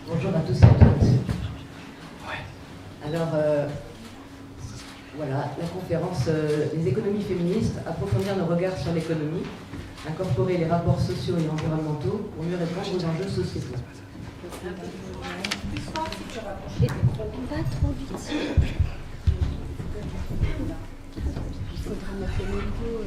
Bonjour à tous et à toutes. Alors, voilà, la conférence Les économies féministes, approfondir nos regards sur l'économie, incorporer les rapports sociaux et environnementaux pour mieux répondre aux enjeux sociétaux. Pas trop vite. Il faudra mettre le niveau.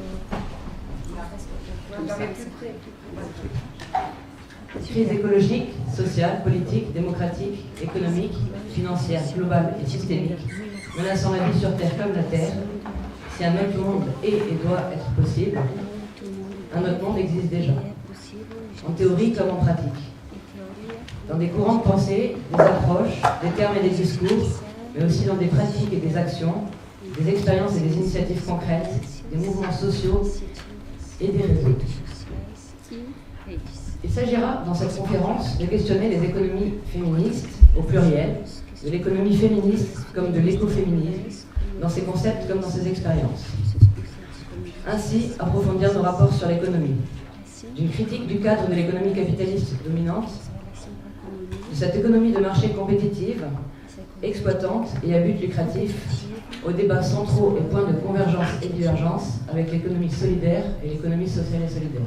Crise écologique, sociale, politique, démocratique, économique, financière, globale et systémique, menaçant la vie sur Terre comme la Terre. Si un autre monde est et doit être possible, un autre monde existe déjà, en théorie comme en pratique. Dans des courants de pensée, des approches, des termes et des discours, mais aussi dans des pratiques et des actions, des expériences et des initiatives concrètes, des mouvements sociaux et des réseaux. Il s'agira dans cette conférence de questionner les économies féministes au pluriel, de l'économie féministe comme de l'écoféminisme, dans ses concepts comme dans ses expériences. Ainsi, approfondir nos rapports sur l'économie, d'une critique du cadre de l'économie capitaliste dominante, de cette économie de marché compétitive, exploitante et à but lucratif, aux débats centraux et points de convergence et divergence avec l'économie solidaire et l'économie sociale et solidaire.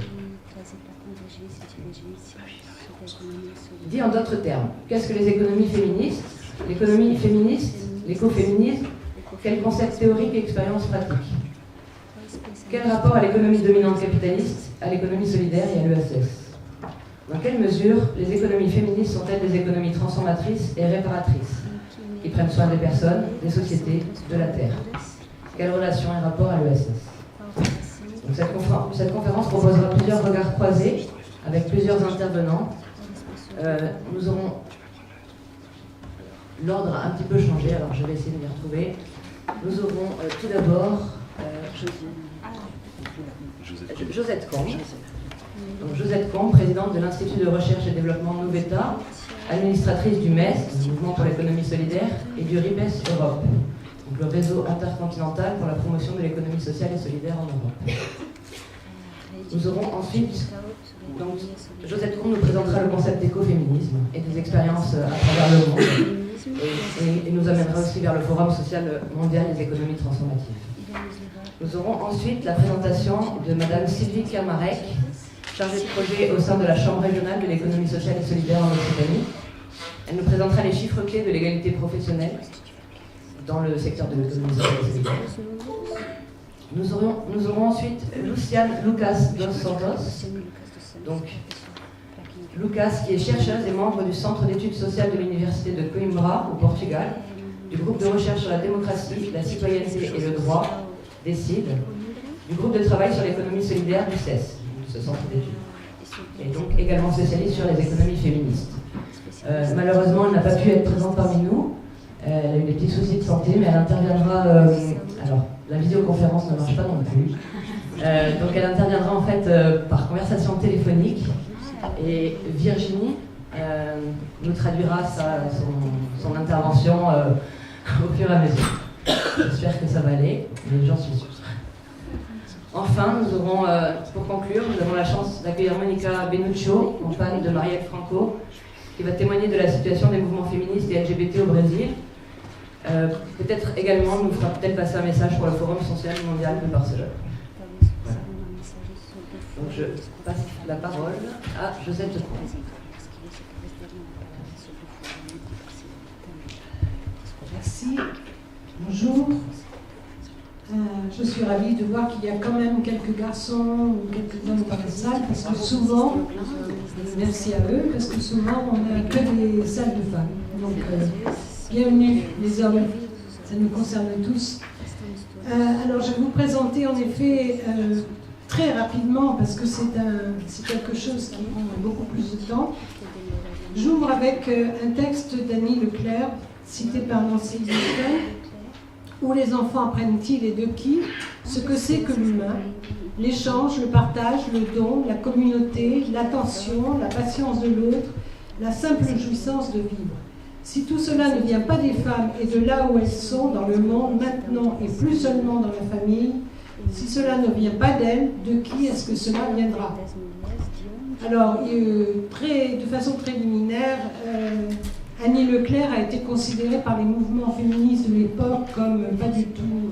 Dit en d'autres termes, qu'est-ce que les économies féministes? L'économie féministe, l'écoféminisme, quel concept théorique et expérience pratique? Quel rapport à l'économie dominante capitaliste, à l'économie solidaire et à l'ESS? Dans quelle mesure les économies féministes sont-elles des économies transformatrices et réparatrices, qui prennent soin des personnes, des sociétés, de la Terre? Quelle relation et rapport à l'ESS? Cette conférence proposera plusieurs regards croisés avec plusieurs intervenants. Nous aurons... L'ordre a un petit peu changé, alors je vais essayer de m'y retrouver. Nous aurons tout d'abord Josette Combe. Donc, Josette Combe, présidente de l'Institut de recherche et développement Nouveta, administratrice du MES, du Mouvement pour l'économie solidaire, et du RIPES Europe, donc le réseau intercontinental pour la promotion de l'économie sociale et solidaire en Europe. Nous aurons ensuite, donc, Josette Combe nous présentera le concept d'écoféminisme et des expériences à travers le monde, et nous amènera aussi vers le Forum social mondial des économies transformatives. Nous aurons ensuite la présentation de Madame Sylvie Kermarek, chargée de projet au sein de la Chambre régionale de l'économie sociale et solidaire en Occitanie. Elle nous présentera les chiffres clés de l'égalité professionnelle dans le secteur de l'économie sociale et solidaire. Nous aurons ensuite Luciane Lucas dos Santos, donc Lucas qui est chercheuse et membre du Centre d'études sociales de l'Université de Coimbra au Portugal, du groupe de recherche sur la démocratie, la citoyenneté et le droit, DECIDE, du groupe de travail sur l'économie solidaire du CES, ce centre d'études, et donc également spécialiste sur les économies féministes. Malheureusement, elle n'a pas pu être présente parmi nous. Elle a eu des petits soucis de santé, mais elle interviendra. Alors, la visioconférence ne marche pas non plus. Donc, elle interviendra en fait par conversation téléphonique. Et Virginie nous traduira son intervention au fur et à mesure. J'espère que ça va aller, mais j'en suis sûre. Enfin, nous aurons, pour conclure, nous avons la chance d'accueillir Monica Benuccio, compagne de Marielle Franco, qui va témoigner de la situation des mouvements féministes et LGBT au Brésil. Peut-être également, nous fera peut-être passer un message pour le Forum social mondial de Barcelone. Voilà. Donc je passe la parole à Josette Combe. Merci. Bonjour. Je suis ravie de voir qu'il y a quand même quelques garçons ou quelques hommes dans la salle, parce que souvent, merci à eux, parce que souvent on n'a que des salles de femmes. Donc, bienvenue les hommes, ça nous concerne tous. Alors, je vais vous présenter en effet très rapidement, parce que c'est quelque chose qui prend beaucoup plus de temps. J'ouvre avec un texte d'Annie Leclerc, cité par Nancy Houston. Où les enfants apprennent-ils et de qui ce que c'est que l'humain, l'échange, le partage, le don, la communauté, l'attention, la patience de l'autre, la simple jouissance de vivre. Si tout cela ne vient pas des femmes et de là où elles sont dans le monde maintenant et plus seulement dans la famille, si cela ne vient pas d'elles, de qui est-ce que cela viendra? Alors, de façon préliminaire, Annie Leclerc a été considérée par les mouvements féministes de l'époque comme pas du tout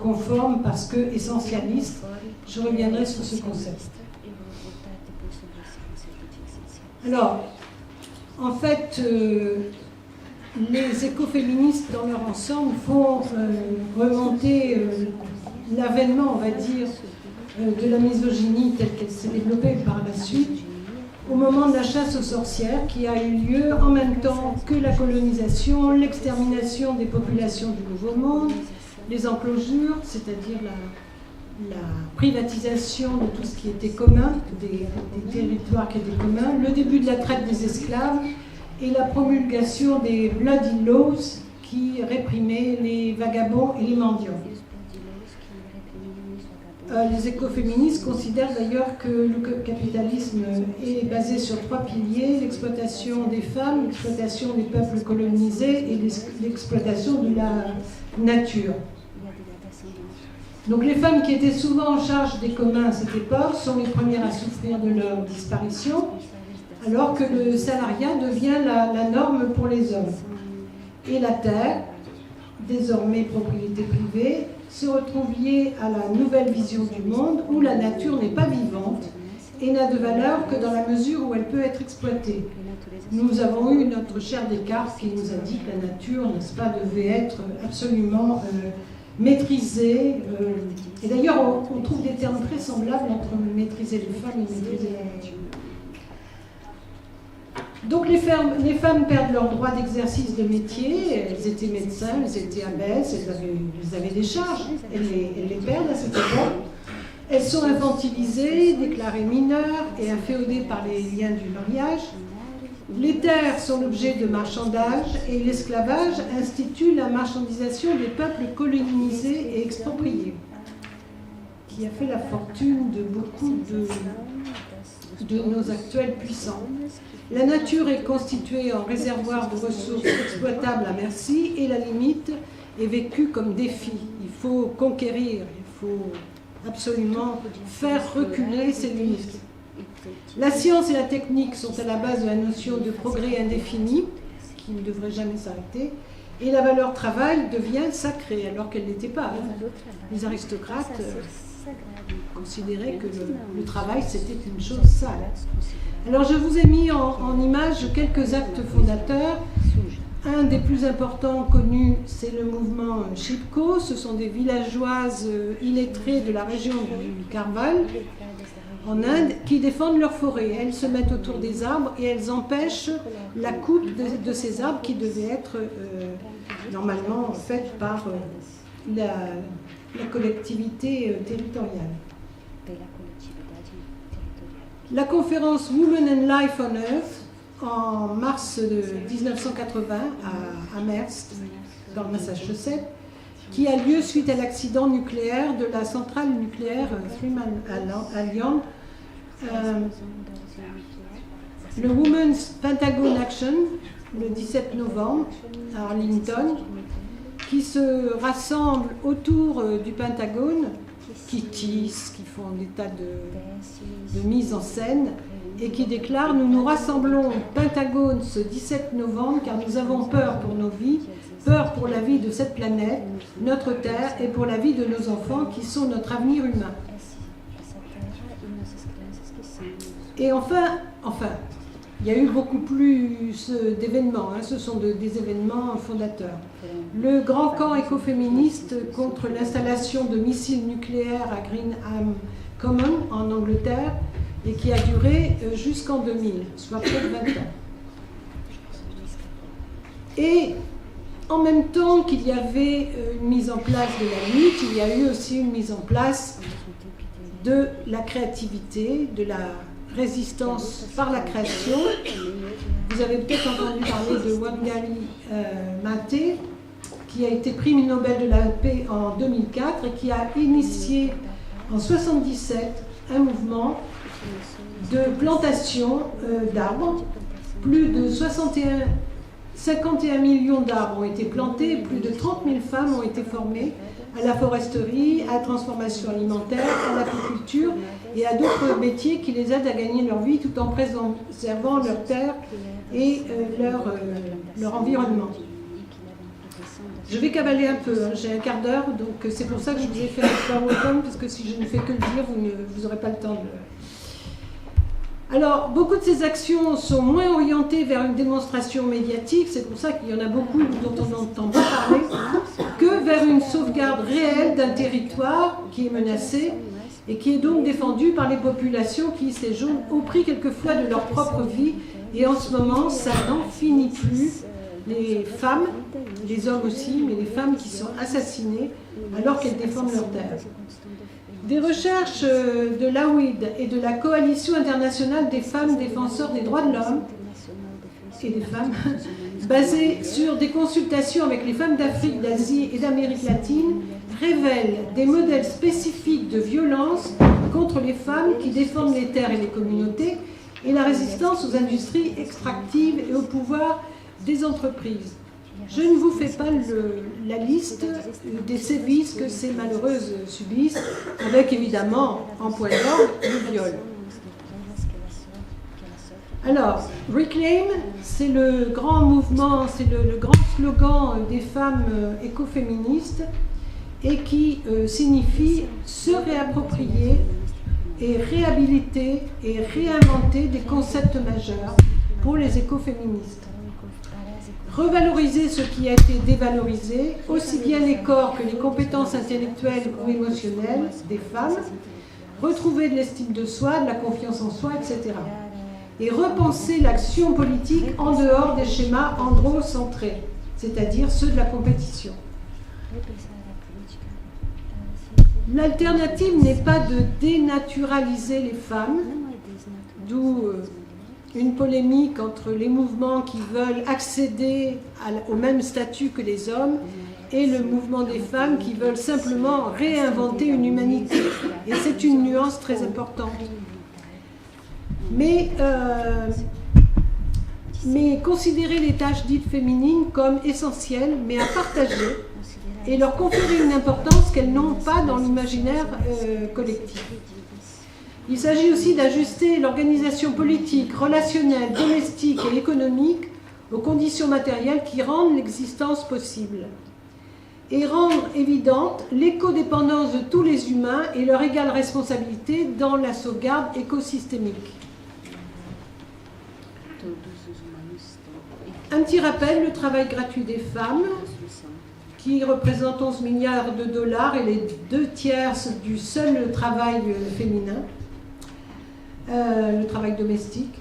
conforme parce que essentialiste. Je reviendrai sur ce concept. Alors, en fait, les écoféministes dans leur ensemble font remonter l'avènement, on va dire, de la misogynie telle qu'elle s'est développée par la suite au moment de la chasse aux sorcières qui a eu lieu en même temps que la colonisation, l'extermination des populations du Nouveau Monde, les enclosures, c'est-à-dire la privatisation de tout ce qui était commun, des territoires qui étaient communs, le début de la traite des esclaves et la promulgation des Bloody Laws qui réprimaient les vagabonds et les mendiants. Les écoféministes considèrent d'ailleurs que le capitalisme est basé sur 3 piliers, l'exploitation des femmes, l'exploitation des peuples colonisés et l'exploitation de la nature. Donc les femmes qui étaient souvent en charge des communs à cette époque sont les premières à souffrir de leur disparition, alors que le salariat devient la norme pour les hommes. Et la terre, désormais propriété privée, se retrouve liée à la nouvelle vision du monde où la nature n'est pas vivante et n'a de valeur que dans la mesure où elle peut être exploitée. Nous avons eu notre cher Descartes qui nous a dit que la nature, n'est-ce pas, devait être absolument maîtrisée. Et d'ailleurs, on trouve des termes très semblables entre maîtriser les femmes et maîtriser la nature. Donc les femmes perdent leur droit d'exercice de métier, elles étaient médecins, elles étaient abbesses, elles avaient des charges, elles les perdent à cette époque. Elles sont infantilisées, déclarées mineures et inféodées par les liens du mariage. Les terres sont l'objet de marchandage et l'esclavage institue la marchandisation des peuples colonisés et expropriés, qui a fait la fortune de beaucoup de nos actuels puissants. La nature est constituée en réservoir de ressources exploitables à merci et la limite est vécue comme défi. Il faut conquérir, il faut absolument faire reculer ces limites. La science et la technique sont à la base de la notion de progrès indéfini, qui ne devrait jamais s'arrêter, et la valeur travail devient sacrée, alors qu'elle n'était pas. Les aristocrates considéraient que le travail, c'était une chose sale. Alors je vous ai mis en image quelques actes fondateurs. Un des plus importants connus, c'est le mouvement Chipko. Ce sont des villageoises illettrées de la région du Karwal, en Inde, qui défendent leurs forêts. Elles se mettent autour des arbres et elles empêchent la coupe de ces arbres qui devaient être normalement faite par la collectivité territoriale. La conférence Women and Life on Earth, en mars 1980 à Amherst, dans le Massachusetts, qui a lieu suite à l'accident nucléaire de la centrale nucléaire Three Mile Island. Le Women's Pentagon Action, le 17 novembre, à Arlington, qui se rassemblent autour du Pentagone, qui tissent, qui font des tas de mise en scène, et qui déclarent « Nous nous rassemblons au Pentagone ce 17 novembre car nous avons peur pour nos vies, peur pour la vie de cette planète, notre Terre, et pour la vie de nos enfants qui sont notre avenir humain. » Et enfin, il y a eu beaucoup plus d'événements, ce sont des événements fondateurs. Le grand camp écoféministe contre l'installation de missiles nucléaires à Greenham Common en Angleterre et qui a duré jusqu'en 2000, soit près de 20 ans. Et en même temps qu'il y avait une mise en place de la lutte, il y a eu aussi une mise en place de la créativité, de la résistance par la création. Vous avez peut-être entendu parler de Wangari Maathai, qui a été prix Nobel de la paix en 2004 et qui a initié en 1977 un mouvement de plantation d'arbres. Plus de 61 51 millions d'arbres ont été plantés, plus de 30 000 femmes ont été formées à la foresterie, à la transformation alimentaire, à l'apiculture et à d'autres métiers qui les aident à gagner leur vie tout en préservant leur terre et leur environnement. Je vais cavaler un peu, hein. J'ai un quart d'heure, donc c'est pour ça que je vous ai fait un PowerPoint, parce que si je ne fais que le dire, vous n'aurez pas le temps de... Alors, beaucoup de ces actions sont moins orientées vers une démonstration médiatique, c'est pour ça qu'il y en a beaucoup dont on n'entend pas parler, que vers une sauvegarde réelle d'un territoire qui est menacé et qui est donc défendu par les populations qui y séjournent au prix quelquefois de leur propre vie. Et en ce moment, ça n'en finit plus. Les femmes, les hommes aussi, mais les femmes qui sont assassinées alors qu'elles défendent leur terre. Des recherches de l'AWID et de la Coalition internationale des femmes défenseurs des droits de l'homme et des femmes, basées sur des consultations avec les femmes d'Afrique, d'Asie et d'Amérique latine, révèlent des modèles spécifiques de violence contre les femmes qui défendent les terres et les communautés et la résistance aux industries extractives et au pouvoir des entreprises. Je ne vous fais pas la liste des sévices que ces malheureuses subissent, avec évidemment, en point d'ordre, le viol. Alors, Reclaim, c'est le grand mouvement, c'est le grand slogan des femmes écoféministes et qui signifie se réapproprier et réhabiliter et réinventer des concepts majeurs pour les écoféministes. Revaloriser ce qui a été dévalorisé, aussi bien les corps que les compétences intellectuelles ou émotionnelles des femmes, retrouver de l'estime de soi, de la confiance en soi, etc. Et repenser l'action politique en dehors des schémas androcentrés, c'est-à-dire ceux de la compétition. L'alternative n'est pas de dénaturaliser les femmes, d'où une polémique entre les mouvements qui veulent accéder au même statut que les hommes et le mouvement des femmes qui veulent simplement réinventer une humanité. Et c'est une nuance très importante. Mais considérer les tâches dites féminines comme essentielles, mais à partager, et leur conférer une importance qu'elles n'ont pas dans l'imaginaire collectif. Il s'agit aussi d'ajuster l'organisation politique, relationnelle, domestique et économique aux conditions matérielles qui rendent l'existence possible et rendre évidente l'écodépendance de tous les humains et leur égale responsabilité dans la sauvegarde écosystémique. Un petit rappel, le travail gratuit des femmes, qui représente 11 milliards de dollars et les 2/3 du seul travail féminin. Le travail domestique,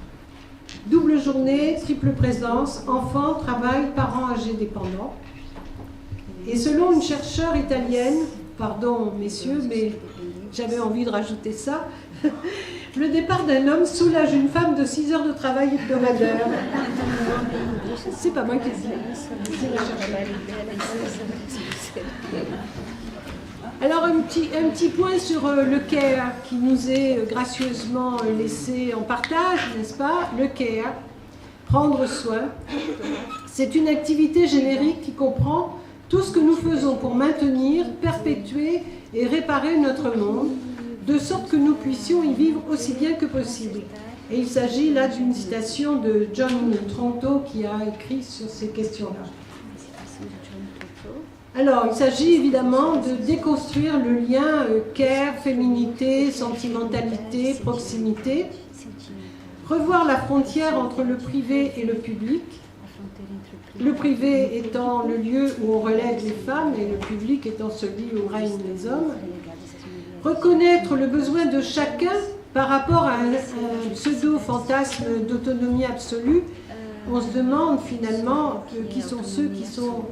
double journée, triple présence, enfants, travail, parents âgés dépendants. Et selon une chercheure italienne, pardon messieurs, mais j'avais envie de rajouter ça, le départ d'un homme soulage une femme de 6 heures de travail hebdomadaire. C'est pas moi qui le dis, c'est la chercheure. Alors un petit point sur le care qui nous est gracieusement laissé en partage, n'est-ce pas? Le care, prendre soin, c'est une activité générique qui comprend tout ce que nous faisons pour maintenir, perpétuer et réparer notre monde, de sorte que nous puissions y vivre aussi bien que possible. Et il s'agit là d'une citation de John Tronto qui a écrit sur ces questions-là. Alors, il s'agit évidemment de déconstruire le lien care, féminité, sentimentalité, proximité, revoir la frontière entre le privé et le public, le privé étant le lieu où on relègue les femmes et le public étant celui où règnent les hommes, reconnaître le besoin de chacun par rapport à un pseudo-fantasme d'autonomie absolue. On se demande finalement qui sont ceux qui sont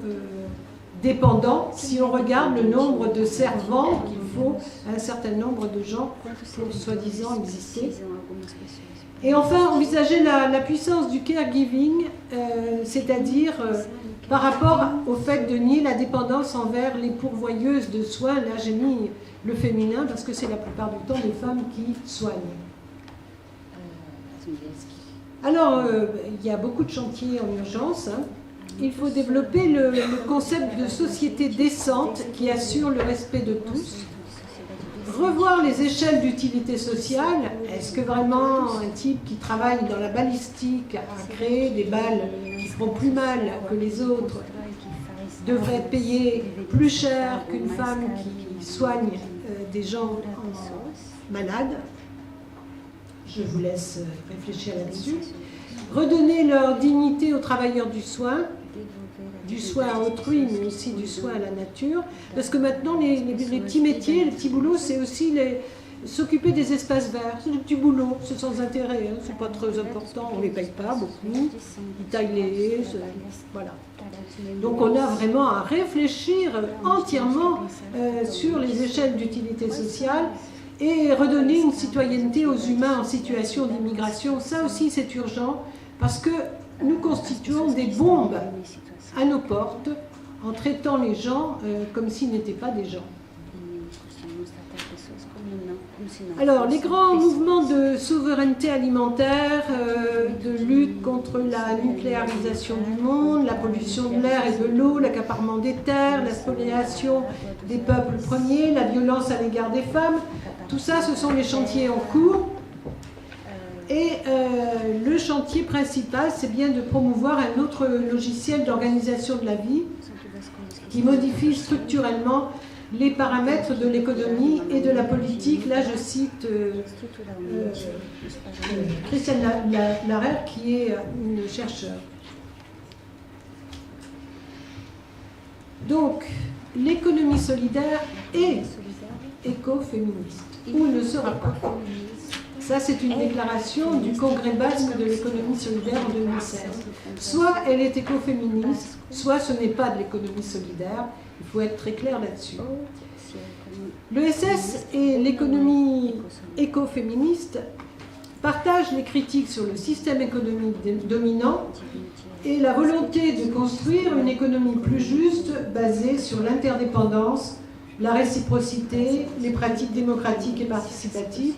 dépendants si on regarde le nombre de servants qu'il faut à un certain nombre de gens pour soi-disant exister. Et enfin, envisager la puissance du caregiving, c'est-à-dire par rapport au fait de nier la dépendance envers les pourvoyeuses de soins. Là, j'ai mis le féminin parce que c'est la plupart du temps des femmes qui soignent. Alors, il y a beaucoup de chantiers en urgence, hein. il faut développer le concept de société décente qui assure le respect de tous. Revoir les échelles d'utilité sociale. Est-ce que vraiment un type qui travaille dans la balistique à créer des balles qui feront plus mal que les autres devrait être payé plus cher qu'une femme qui soigne des gens malades? Je vous laisse réfléchir là-dessus. Redonner leur dignité aux travailleurs du soin à autrui, mais aussi du soin à la nature. Parce que maintenant, les petits métiers, les petits boulots, c'est aussi s'occuper des espaces verts. C'est des petits boulots, c'est sans intérêt, hein, c'est pas très important, on ne les paye pas beaucoup, ils taillent les haies, voilà. Donc on a vraiment à réfléchir entièrement sur les échelles d'utilité sociale et redonner une citoyenneté aux humains en situation d'immigration. Ça aussi c'est urgent parce que nous constituons des bombes à nos portes en traitant les gens comme s'ils n'étaient pas des gens. Alors, les grands mouvements de souveraineté alimentaire, de lutte contre la nucléarisation du monde, la pollution de l'air et de l'eau, l'accaparement des terres, la spoliation des peuples premiers, la violence à l'égard des femmes, tout ça, ce sont les chantiers en cours. Et le chantier principal, c'est bien de promouvoir un autre logiciel d'organisation de la vie qui modifie structurellement les paramètres de l'économie et de la politique. Là, je cite Christiane Larère, qui est une chercheure. Donc, l'économie solidaire est écoféministe, ou ne sera pas. Ça, c'est une déclaration du Congrès basque de l'économie solidaire en 2016. Soit elle est écoféministe, soit ce n'est pas de l'économie solidaire. Il faut être très clair là-dessus. L'ESS et l'économie écoféministe partagent les critiques sur le système économique dominant et la volonté de construire une économie plus juste basée sur l'interdépendance, la réciprocité, les pratiques démocratiques et participatives,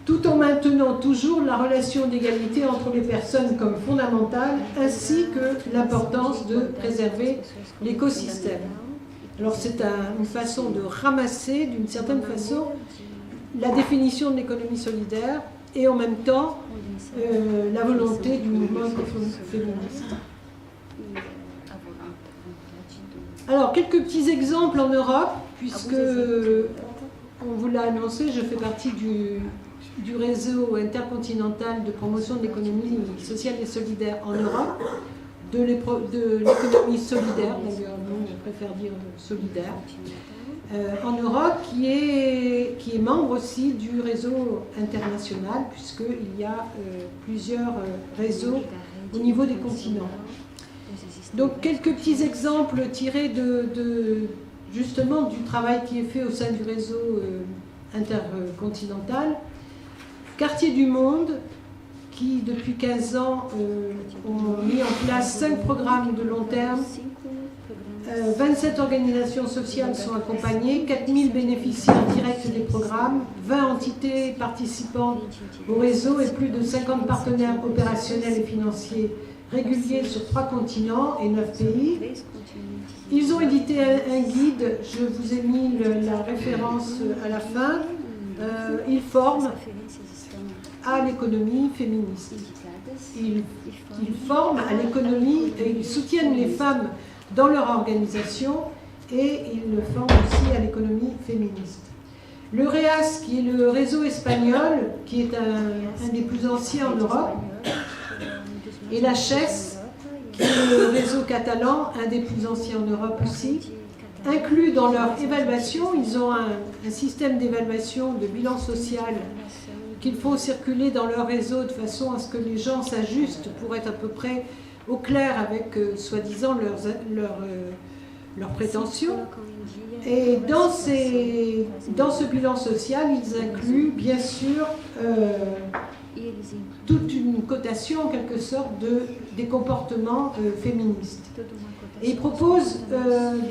tout en maintenant toujours la relation d'égalité entre les personnes comme fondamentale, ainsi que l'importance de préserver l'écosystème. Alors c'est une façon de ramasser, d'une certaine façon, la définition de l'économie solidaire et en même temps la volonté du mouvement écoféministe. Alors quelques petits exemples en Europe, puisque on vous l'a annoncé, je fais partie du réseau intercontinental de promotion de l'économie sociale et solidaire en Europe, de l'économie solidaire, d'ailleurs, nous on préfère dire solidaire, en Europe, qui est membre aussi du réseau international, puisqu'il y a plusieurs réseaux au niveau des continents. Donc quelques petits exemples tirés justement du travail qui est fait au sein du réseau intercontinental. Quartier du Monde, qui depuis 15 ans ont mis en place 5 programmes de long terme. 27 organisations sociales sont accompagnées, 4000 bénéficiaires directs des programmes, 20 entités participantes au réseau et plus de 50 partenaires opérationnels et financiers réguliers sur 3 continents et 9 pays. Ils ont édité un guide, je vous ai mis la référence à la fin. Ils forment à l'économie féministe. Ils forment à l'économie et ils soutiennent les femmes dans leur organisation et ils le forment aussi à l'économie féministe. Le REAS, qui est le réseau espagnol, qui est un des plus anciens en Europe, et la CHES, qui est le réseau catalan, un des plus anciens en Europe aussi, inclus dans leur évaluation, ils ont un système d'évaluation de bilan social qu'il faut circuler dans leur réseau de façon à ce que les gens s'ajustent pour être à peu près au clair avec, soi-disant, leurs prétentions. Et dans ce bilan social, ils incluent, bien sûr, toute une cotation, en quelque sorte, des comportements féministes. Et ils proposent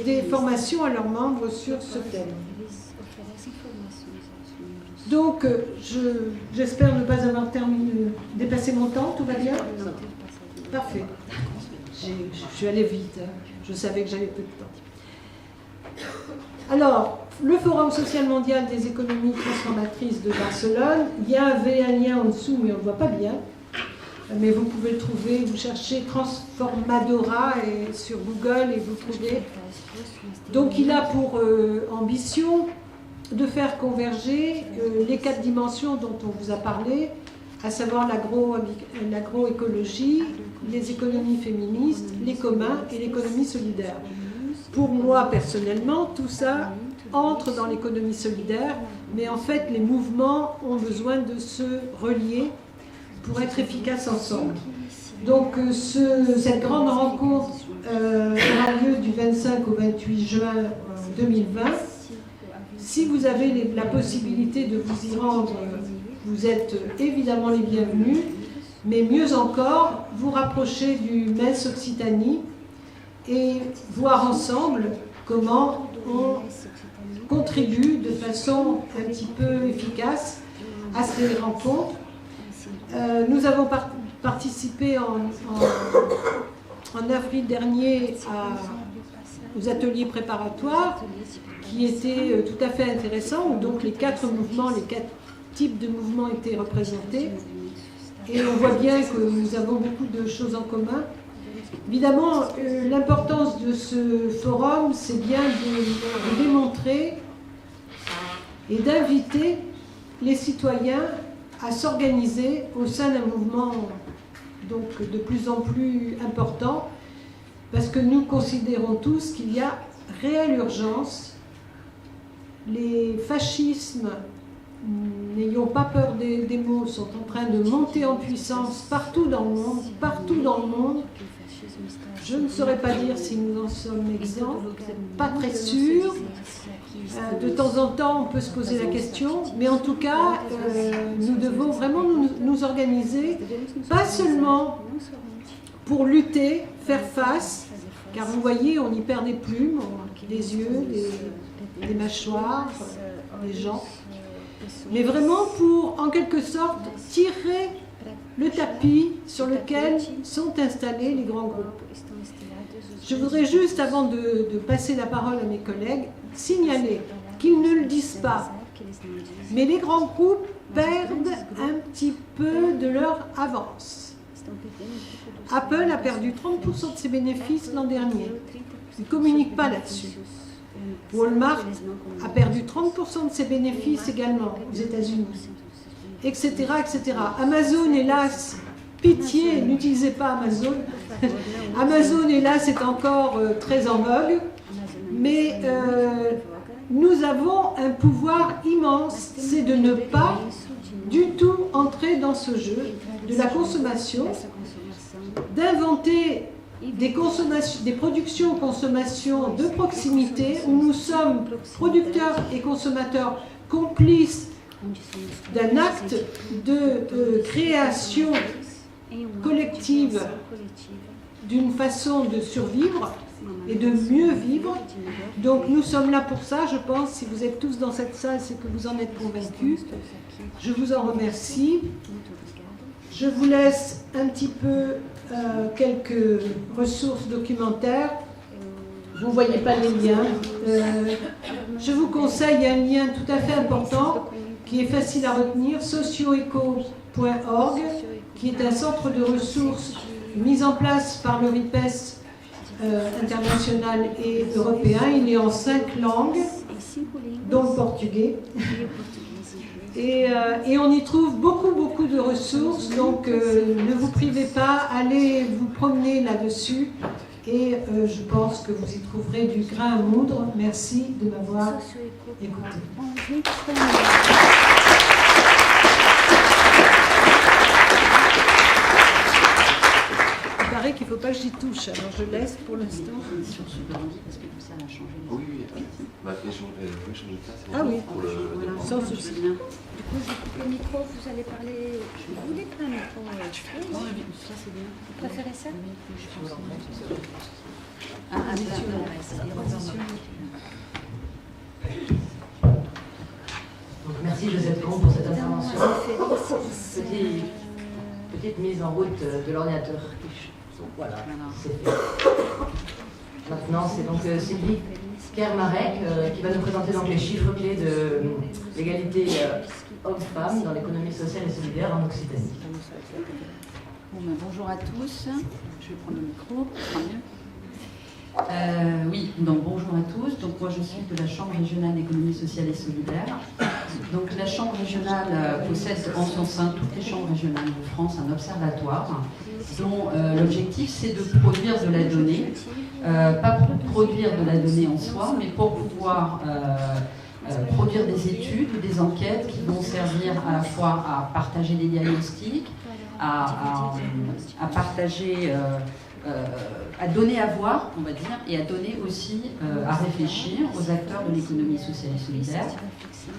des formations à leurs membres sur ce thème. Donc, j'espère ne pas avoir dépassé mon temps, tout va bien ? Parfait. Je suis allée vite, hein. Je savais que j'avais peu de temps. Alors, le Forum social mondial des économies transformatrices de Barcelone, il y avait un lien en dessous, mais on ne voit pas bien. Mais vous pouvez le trouver, vous cherchez Transformadora et sur Google et vous trouvez. Donc il a pour ambition de faire converger les 4 dimensions dont on vous a parlé, à savoir l'agroécologie, les économies féministes, les communs et l'économie solidaire. Pour moi, personnellement, tout ça entre dans l'économie solidaire, mais en fait, les mouvements ont besoin de se relier pour être efficaces ensemble. Donc, cette grande rencontre aura lieu du 25 au 28 juin 2020. Si vous avez la possibilité de vous y rendre, vous êtes évidemment les bienvenus, mais mieux encore, vous rapprocher du MES Occitanie et voir ensemble comment on contribue de façon un petit peu efficace à ces rencontres. Nous avons participé en avril dernier aux ateliers préparatoires qui étaient tout à fait intéressants, où donc les 4 mouvements, les 4 types de mouvements étaient représentés. Et on voit bien que nous avons beaucoup de choses en commun. Évidemment, l'importance de ce forum, c'est bien de démontrer et d'inviter les citoyens à s'organiser au sein d'un mouvement donc, de plus en plus important, parce que nous considérons tous qu'il y a réelle urgence. Les fascismes, n'ayons pas peur des mots, sont en train de monter en puissance partout dans le monde, partout dans le monde. Je ne saurais pas dire si nous en sommes exempts, pas très sûr. De temps en temps, on peut se poser la question, mais en tout cas, nous devons vraiment nous organiser, pas seulement pour lutter, faire face, car vous voyez, on y perd des plumes, des yeux, des mâchoires, des gens, mais vraiment pour, en quelque sorte, tirer le tapis sur lequel sont installés les grands groupes. Je voudrais juste, avant de passer la parole à mes collègues, signaler qu'ils ne le disent pas, mais les grands groupes perdent un petit peu de leur avance. Apple a perdu 30% de ses bénéfices l'an dernier. Ils ne communiquent pas là-dessus. Walmart a perdu 30% de ses bénéfices également aux États-Unis, etc., etc. Amazon, hélas, pitié, n'utilisez pas Amazon. Amazon, hélas, est encore très en vogue, mais nous avons un pouvoir immense, c'est de ne pas du tout entrer dans ce jeu de la consommation, d'inventer des productions-consommations de proximité où nous sommes producteurs et consommateurs complices d'un acte de création collective d'une façon de survivre et de mieux vivre. Donc nous sommes là pour ça, je pense. Si vous êtes tous dans cette salle, c'est que vous en êtes convaincus. Je vous en remercie. Je vous laisse un petit peu quelques ressources documentaires. Vous ne voyez pas les liens. Je vous conseille un lien tout à fait important qui est facile à retenir, socioeco.org, qui est un centre de ressources mis en place par le RIPES international et européen. Il est en 5 langues, dont le portugais. Et on y trouve beaucoup de ressources, donc ne vous privez pas, allez vous promener là-dessus et je pense que vous y trouverez du grain à moudre. Merci de m'avoir écouté. Il paraît qu'il ne faut pas que j'y touche, alors je laisse pour l'instant. Si on se grandit, parce que comme ça, elle a changé. Oui, bah, changer de place. Ah oui, pour le sans souci. Du coup, je coupe le micro, vous allez parler. Vous voulez pas un micro Ça, c'est bien. Vous préférez ça? Ah, mais c'est des transitions. Donc, merci Josette Combe pour cette intervention. Petite mise en route de l'ordinateur Voilà, Voilà. c'est fait. Maintenant, c'est donc Sylvie Kermarek qui va nous présenter donc les chiffres clés de l'égalité hommes-femmes dans l'économie sociale et solidaire en Occitanie. Bon, ben, bonjour à tous. Je vais prendre le micro, ce sera mieux. Oui, donc bonjour à tous. Donc moi je suis de la Chambre régionale d'économie sociale et solidaire. Donc la Chambre régionale possède en son sein, toutes les chambres régionales de France, un observatoire dont l'objectif c'est de produire de la donnée, pas pour produire de la donnée en soi, mais pour pouvoir produire des études ou des enquêtes qui vont servir à la fois à partager des diagnostics, à partager, à donner à voir, on va dire, et à donner aussi à réfléchir aux acteurs de l'économie sociale et solidaire,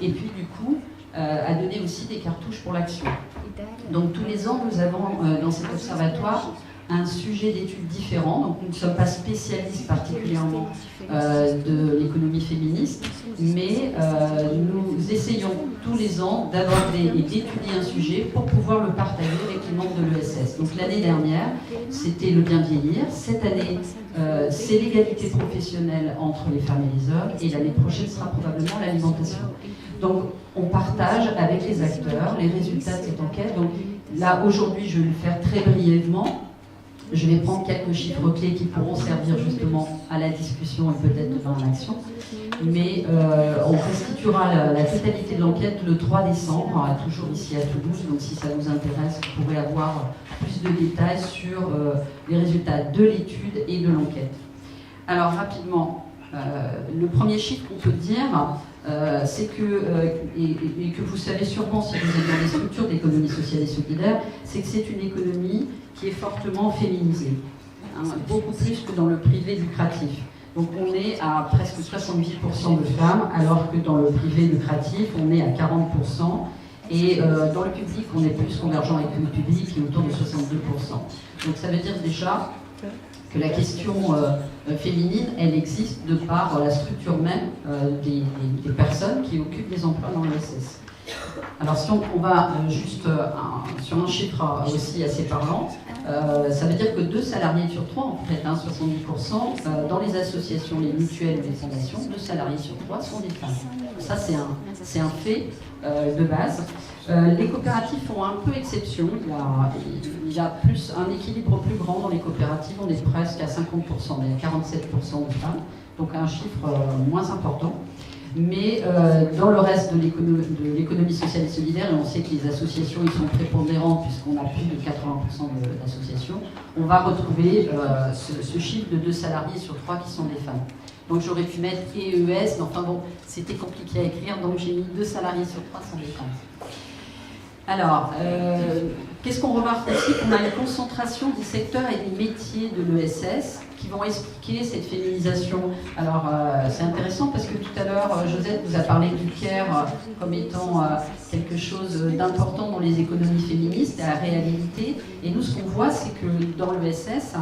et puis du coup à donner aussi des cartouches pour l'action. Donc tous les ans, nous avons dans cet observatoire un sujet d'étude différent. Donc nous ne sommes pas spécialistes particulièrement de l'économie féministe, mais nous essayons tous les ans d'aborder et d'étudier un sujet pour pouvoir le partager avec les membres de l'ESS. Donc l'année dernière, c'était le bien vieillir. Cette année, c'est l'égalité professionnelle entre les femmes et les hommes. Et l'année prochaine sera probablement l'alimentation. Donc on partage avec les acteurs les résultats de cette enquête. Donc là, aujourd'hui, je vais le faire très brièvement. Je vais prendre quelques chiffres clés qui pourront servir justement à la discussion et peut-être dans l'action. Mais on constituera la totalité de l'enquête le 3 décembre, toujours ici à Toulouse. Donc si ça vous intéresse, vous pourrez avoir plus de détails sur les résultats de l'étude et de l'enquête. Alors rapidement, le premier chiffre qu'on peut dire, c'est que, et que vous savez sûrement si vous êtes dans les structures d'économie sociale et solidaire, c'est que c'est une économie qui est fortement féminisée, hein, beaucoup plus que dans le privé lucratif. Donc on est à presque 70% de femmes, alors que dans le privé lucratif, on est à 40%. Et dans le public, on est plus convergent avec le public, qui est autour de 62%. Donc ça veut dire déjà que la question féminine, elle existe de par la structure même des personnes qui occupent des emplois dans l'ESS. Alors si on va juste sur un chiffre aussi assez parlant, ça veut dire que 2 salariés sur 3, en fait, 70%, dans les associations, les mutuelles ou les fondations, 2 salariés sur 3 sont des femmes. Ça c'est un fait de base. Les coopératives font un peu exception. Il y a plus, un équilibre plus grand dans les coopératives. On est presque à 50%, mais il y a 47% de femmes, donc un chiffre moins important. Mais dans le reste de l'économie sociale et solidaire, et on sait que les associations ils sont prépondérants puisqu'on a plus de 80% d'associations, on va retrouver ce chiffre de 2 salariés sur 3 qui sont des femmes. Donc j'aurais pu mettre EES, mais enfin bon, c'était compliqué à écrire, donc j'ai mis 2 salariés sur 3 sont des femmes. Alors, qu'est-ce qu'on remarque aussi? Qu'on a une concentration des secteurs et des métiers de l'ESS qui vont expliquer cette féminisation. Alors, c'est intéressant parce que tout à l'heure, Josette vous a parlé du care comme étant quelque chose d'important dans les économies féministes, à la réalité. Et nous, ce qu'on voit, c'est que dans l'ESS,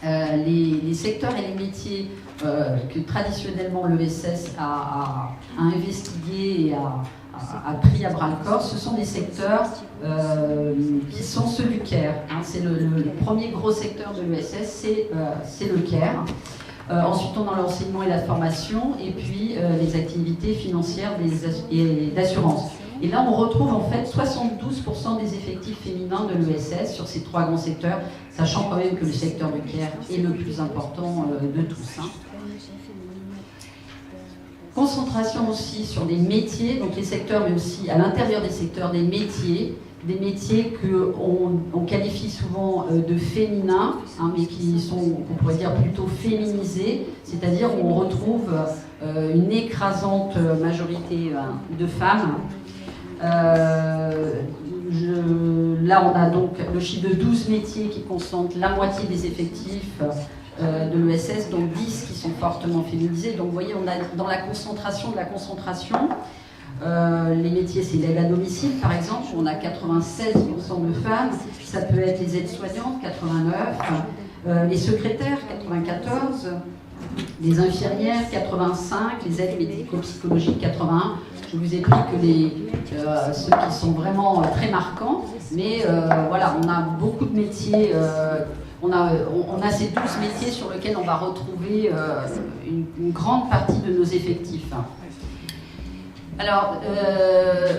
les secteurs et les métiers que traditionnellement l'ESS a investigués et a pris à bras-le-corps, ce sont des secteurs qui sont ceux du care. Hein, c'est le premier gros secteur de l'ESS, c'est le care. Ensuite, on a l'enseignement et la formation, et puis les activités financières et d'assurance. Et là, on retrouve en fait 72% des effectifs féminins de l'ESS sur ces 3 grands secteurs, sachant quand même que le secteur du care est le plus important de tous. Hein. Concentration aussi sur des métiers, donc les secteurs, mais aussi à l'intérieur des secteurs des métiers qu'on qualifie souvent de féminins, hein, mais qui sont, on pourrait dire, plutôt féminisés, c'est-à-dire où on retrouve une écrasante majorité de femmes. Là, on a donc le chiffre de 12 métiers qui concentrent la moitié des effectifs de l'ESS, donc 10 qui sont fortement féminisés. Donc vous voyez, on a dans la concentration de la concentration, les métiers, c'est l'aide à domicile par exemple, on a 96% de femmes, ça peut être les aides-soignantes, 89%, les secrétaires, 94%, les infirmières, 85%, les aides médico-psychologiques, 81%. Je vous ai pris que ceux qui sont vraiment très marquants, mais voilà, on a beaucoup de métiers on a ces 12 métiers sur lesquels on va retrouver une grande partie de nos effectifs. Alors,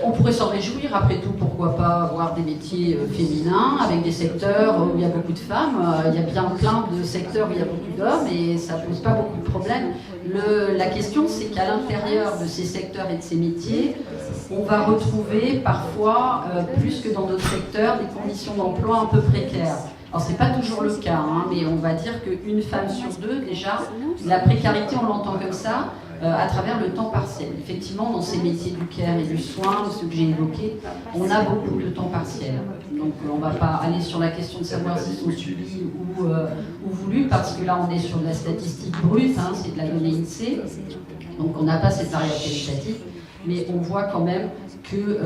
on pourrait s'en réjouir, après tout, pourquoi pas avoir des métiers féminins, avec des secteurs où il y a beaucoup de femmes. Il y a bien plein de secteurs où il y a beaucoup d'hommes et ça ne pose pas beaucoup de problèmes. La question, c'est qu'à l'intérieur de ces secteurs et de ces métiers, on va retrouver parfois, plus que dans d'autres secteurs, des conditions d'emploi un peu précaires. Alors, ce n'est pas toujours le cas, hein, mais on va dire qu'une femme sur deux, déjà, la précarité, on l'entend comme ça, à travers le temps partiel. Effectivement, dans ces métiers du care et du soin, ceux que j'ai évoqués, on a beaucoup de temps partiel. Donc on ne va pas aller sur la question de savoir s'ils sont subis ou voulus, parce que là on est sur de la statistique brute, hein, c'est de la donnée INSEE, donc on n'a pas cette variable qualitative, mais on voit quand même que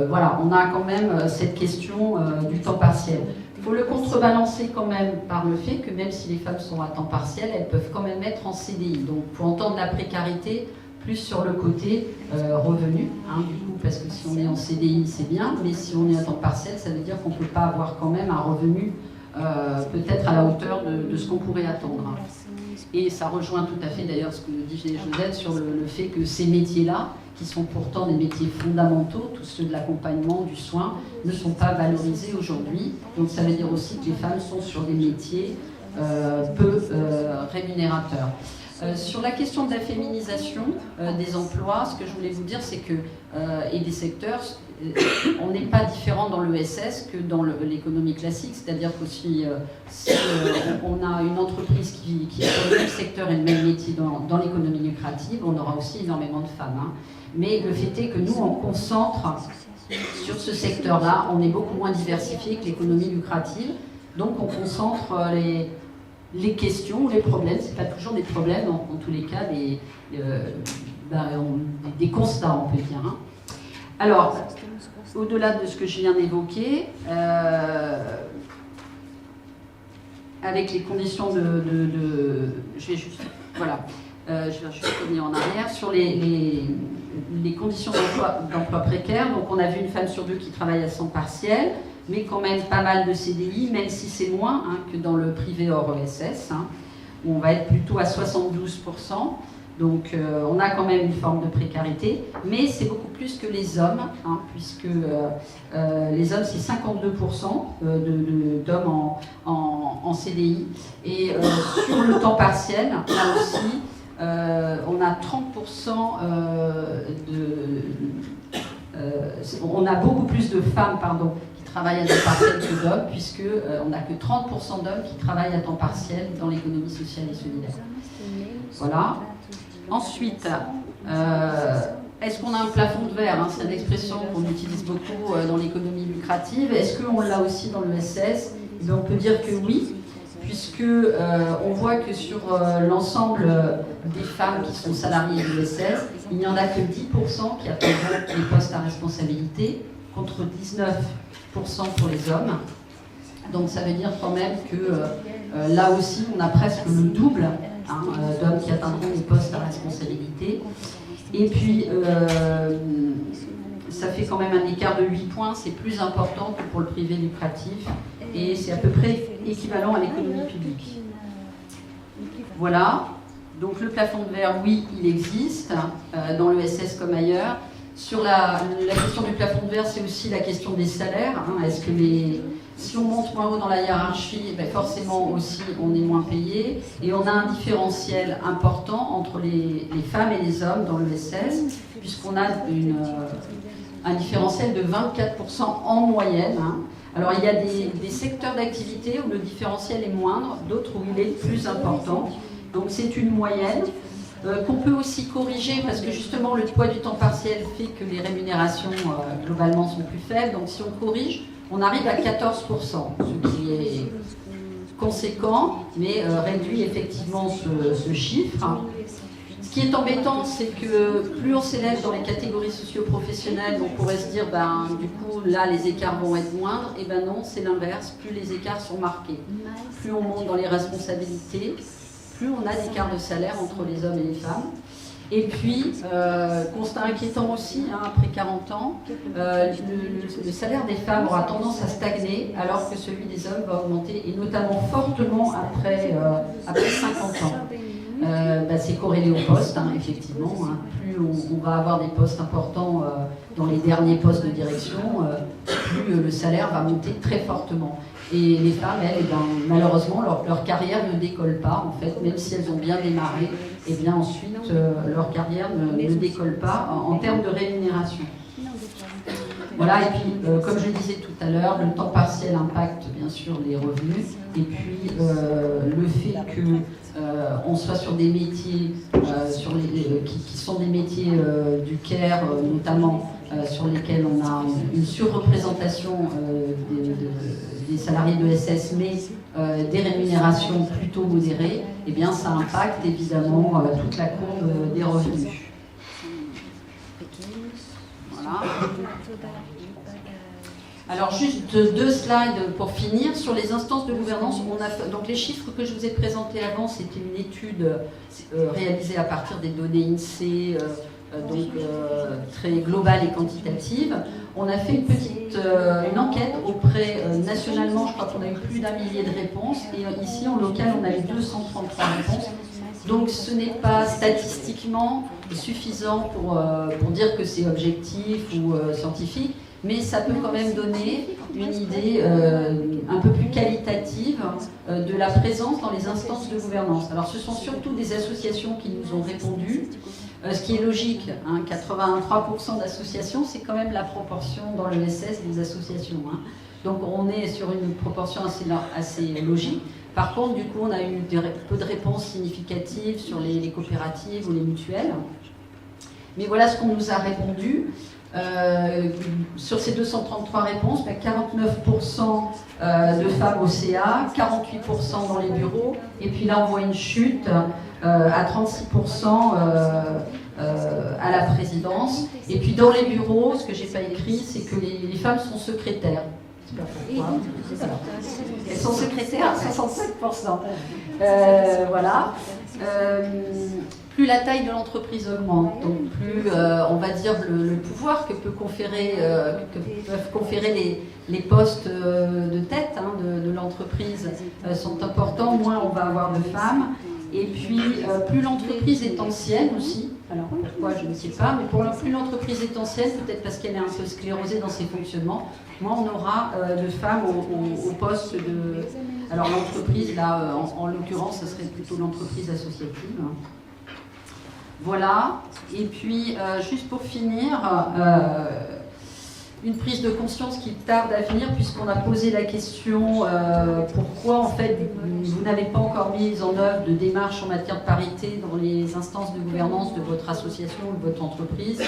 voilà, on a quand même cette question du temps partiel. Il faut le contrebalancer quand même par le fait que même si les femmes sont à temps partiel, elles peuvent quand même être en CDI. Donc il faut entendre la précarité plus sur le côté revenu, hein, du coup, parce que si on est en CDI, c'est bien, mais si on est à temps partiel, ça veut dire qu'on ne peut pas avoir quand même un revenu peut-être à la hauteur de ce qu'on pourrait attendre. Et ça rejoint tout à fait d'ailleurs ce que dit Josette sur le fait que ces métiers-là, qui sont pourtant des métiers fondamentaux, tous ceux de l'accompagnement, du soin, ne sont pas valorisés aujourd'hui. Donc ça veut dire aussi que les femmes sont sur des métiers peu rémunérateurs. Sur la question de la féminisation des emplois, ce que je voulais vous dire, c'est que, et des secteurs, on n'est pas différent dans l'ESS que dans l'économie classique, c'est-à-dire que si on a une entreprise qui est dans le même secteur et le même métier dans l'économie lucrative, on aura aussi énormément de femmes. Hein. Mais le fait est que nous, on concentre sur ce secteur-là, on est beaucoup moins diversifié que l'économie lucrative, donc on concentre les questions ou les problèmes, c'est pas toujours des problèmes, en tous les cas des constats, on peut dire. Hein. Alors, au-delà de ce que je viens d'évoquer, avec les conditions je vais juste, voilà, je vais juste revenir en arrière sur les conditions d'emploi précaires. Donc, on a vu une femme sur deux qui travaille à temps partiel, mais quand même pas mal de CDI, même si c'est moins hein, que dans le privé hors ESS, hein, où on va être plutôt à 72%. Donc on a quand même une forme de précarité, mais c'est beaucoup plus que les hommes, hein, puisque les hommes c'est 52% d'hommes en CDI. Et sur le temps partiel, là aussi, on a 30% on a beaucoup plus de femmes, pardon, travaillent à temps partiel que d'hommes, puisqu'on n'a que 30% d'hommes qui travaillent à temps partiel dans l'économie sociale et solidaire. Voilà. Ensuite, est-ce qu'on a un plafond de verre hein, c'est une expression qu'on utilise beaucoup dans l'économie lucrative. Est-ce qu'on l'a aussi dans l'ESS? On peut dire que oui, puisque on voit que sur l'ensemble des femmes qui sont salariées de l'ESS, il n'y en a que 10% qui atteignent les postes à responsabilité, contre 19% pour les hommes. Donc ça veut dire quand même que là aussi on a presque le double hein, d'hommes qui atteindront les postes à responsabilité. Et puis ça fait quand même un écart de 8 points, c'est plus important que pour le privé lucratif et c'est à peu près équivalent à l'économie publique. Voilà, donc le plafond de verre, oui, il existe dans l'ESS comme ailleurs. Sur la question du plafond de verre, c'est aussi la question des salaires. Hein. Est-ce que si on monte moins haut dans la hiérarchie, ben forcément aussi on est moins payé. Et on a un différentiel important entre les femmes et les hommes dans l'ESS, puisqu'on a un différentiel de 24% en moyenne. Hein. Alors il y a des secteurs d'activité où le différentiel est moindre, d'autres où il est plus important. Donc c'est une moyenne. Qu'on peut aussi corriger parce que justement le poids du temps partiel fait que les rémunérations globalement sont plus faibles. Donc si on corrige, on arrive à 14%, ce qui est conséquent, mais réduit effectivement ce chiffre. Ce qui est embêtant, c'est que plus on s'élève dans les catégories socio-professionnelles, on pourrait se dire, ben, du coup, là, les écarts vont être moindres. Et ben non, c'est l'inverse. Plus les écarts sont marqués, plus on monte dans les responsabilités, plus on a d'écart de salaire entre les hommes et les femmes. Et puis, constat inquiétant aussi, hein, après 40 ans, le salaire des femmes aura tendance à stagner alors que celui des hommes va augmenter, et notamment fortement après 50 ans. C'est corrélé au poste, hein, effectivement. Hein. Plus on va avoir des postes importants dans les derniers postes de direction, plus le salaire va monter très fortement. Et les femmes, elles, malheureusement, leur carrière ne décolle pas, en fait, même si elles ont bien démarré, et bien ensuite, leur carrière ne décolle pas en termes de rémunération. Voilà, et puis, comme je disais tout à l'heure, le temps partiel impacte bien sûr les revenus, et puis le fait qu'on soit sur des métiers qui sont des métiers du care, notamment sur lesquels on a une surreprésentation des salariés de SS, mais des rémunérations plutôt modérées, eh bien ça impacte évidemment toute la courbe des revenus. Voilà. Alors juste 2 slides pour finir. Sur les instances de gouvernance, donc les chiffres que je vous ai présentés avant, c'était une étude réalisée à partir des données INSEE, très globale et quantitative. On a fait une enquête auprès, nationalement, je crois qu'on a eu plus d'1 millier de réponses, et ici en local on a eu 233 réponses. Donc ce n'est pas statistiquement suffisant pour dire que c'est objectif ou scientifique, mais ça peut quand même donner une idée un peu plus qualitative de la présence dans les instances de gouvernance. Alors ce sont surtout des associations qui nous ont répondu, ce qui est logique, hein, 83% d'associations, c'est quand même la proportion dans le SS des associations. Hein. Donc on est sur une proportion assez logique. Par contre, du coup, on a eu peu de réponses significatives sur les coopératives ou les mutuelles. Mais voilà ce qu'on nous a répondu. Sur ces 233 réponses, 49% de femmes au CA, 48% dans les bureaux, et puis là on voit une chute à 36% à la présidence. Et puis dans les bureaux, ce que j'ai pas écrit, c'est que les femmes sont secrétaires. Elles sont secrétaires à 65%. Voilà. Plus la taille de l'entreprise augmente, donc plus on va dire le pouvoir que peuvent conférer les postes de tête hein, de l'entreprise sont importants, moins on va avoir de femmes. Et puis plus l'entreprise est ancienne aussi, alors pourquoi je ne sais pas, mais plus l'entreprise est ancienne, peut-être parce qu'elle est un peu sclérosée dans ses fonctionnements, moins on aura de femmes au poste de... Alors l'entreprise, là, en l'occurrence, ce serait plutôt l'entreprise associative. Voilà, et puis juste pour finir, une prise de conscience qui tarde à venir puisqu'on a posé la question pourquoi en fait vous n'avez pas encore mis en œuvre de démarches en matière de parité dans les instances de gouvernance de votre association ou de votre entreprise.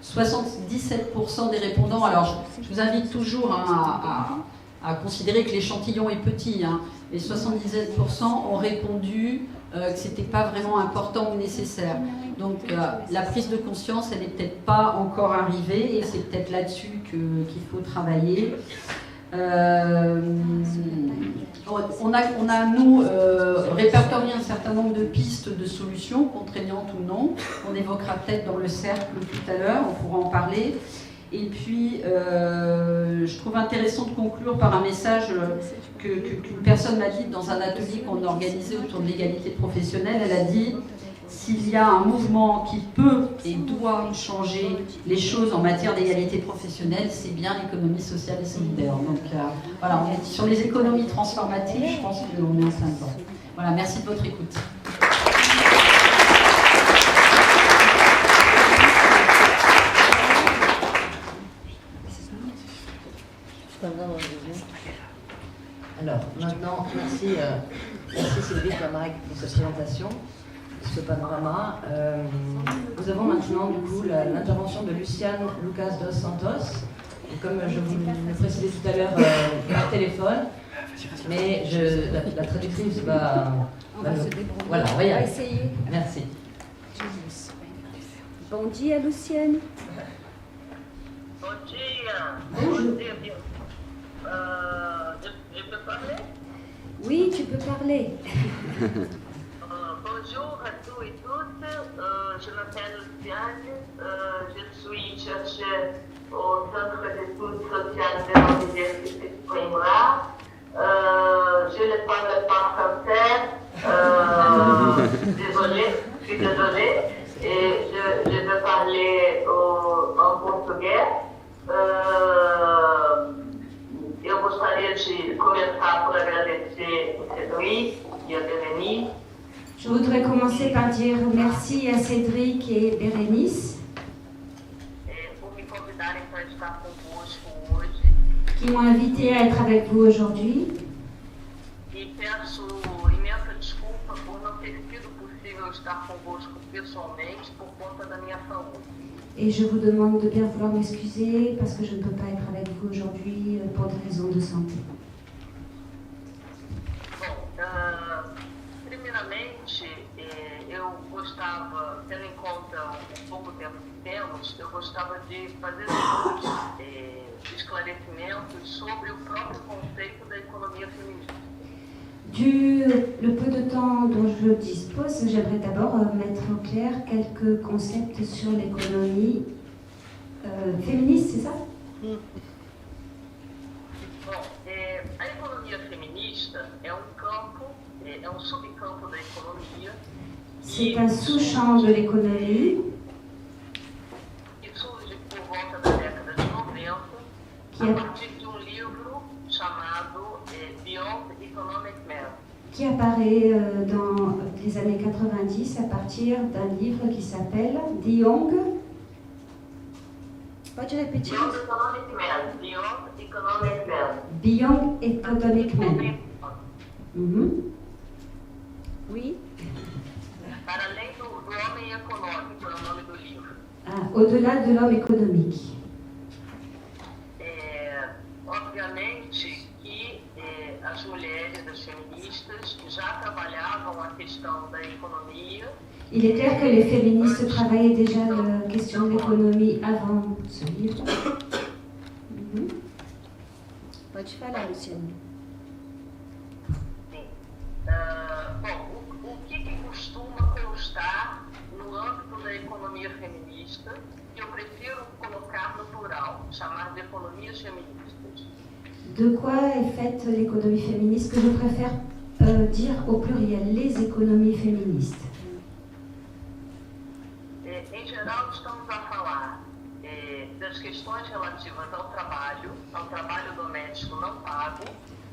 77% des répondants, alors je vous invite toujours hein, à considérer que l'échantillon est petit, hein, et 77% ont répondu que ce n'était pas vraiment important ou nécessaire. Donc la prise de conscience, elle n'est peut-être pas encore arrivée et c'est peut-être là-dessus qu'il faut travailler. On a nous, répertorié un certain nombre de pistes de solutions, contraignantes ou non. On évoquera peut-être dans le cercle tout à l'heure, on pourra en parler. Et puis, je trouve intéressant de conclure par un message qu'une personne m'a dit dans un atelier qu'on organisait autour de l'égalité professionnelle. Elle a dit « S'il y a un mouvement qui peut et doit changer les choses en matière d'égalité professionnelle, c'est bien l'économie sociale et solidaire. » Donc voilà, on est sur les économies transformatives, je pense qu'on est en plein dedans. Voilà, merci de votre écoute. Alors, maintenant, merci Sylvie Camarec pour cette présentation, ce panorama. Nous avons maintenant, du coup, l'intervention de Luciane Lucas dos Santos. Et comme je vous le précisais tout à l'heure par téléphone, mais la traductrice va voilà, on va y aller. Merci. Bon dia, Luciane. Bon dia. Bonjour. Je peux parler? Oui, tu peux parler. Bonjour à tous et toutes. je m'appelle Luciane, je suis chercheuse au Centre d'études sociales de l'Université de Coimbra. Je ne parle pas français, désolée, je suis désolée, et je vais parler en português. Eu gostaria de começar por agradecer o Cédric e a Berenice. Je voudrais commencer par dire merci à Cédric et Bérénice Por me convidarem para estar convosco hoje. qui m'ont invité à être avec vous aujourd'hui. E peço imensa desculpa por não ter sido possível estar convosco pessoalmente por conta da minha saúde. Et je vous demande de bien vouloir m'excuser parce que je ne peux pas être avec vous aujourd'hui pour des raisons de santé. Bom, primeiramente, eu gostava, tendo em conta o pouco tempo que temos, eu gostava de fazer alguns esclarecimentos sobre o próprio conceito da economia feminista. Du le peu de temps dont je dispose, j'aimerais d'abord mettre au clair quelques concepts sur l'économie féministe, c'est ça? Bom, a economia feminista é um subcampo da economia. C'est un sous-champ de l'économie Que surge por volta da década de 90, a partir de livro chamado Beyond Economic Man. qui apparaît dans les années 90 à partir d'un livre qui s'appelle De Jong. Pode repetir? Beyond Economic Man. Beyond Economic Man. Beyond Economic Man. Oui. Para além do homem econômico, é o nome do livro. Au-delà de l'homme économique. Obviamente que as mulheres, as feministas, já trabalhavam a questão da economia. Il est clair que les féministes travaillaient déjà la question de l'économie avant ce livre. Pode falar, Luciane. Sim. Bom, o que costuma constar no âmbito da economia feminista, que eu prefiro colocar no plural, chamar de economias feministas. De quoi est faite l'économie féministe, que je préfère dire au pluriel, les économies féministes. Em geral, estamos a falar das questões relativas ao trabalho doméstico não pago.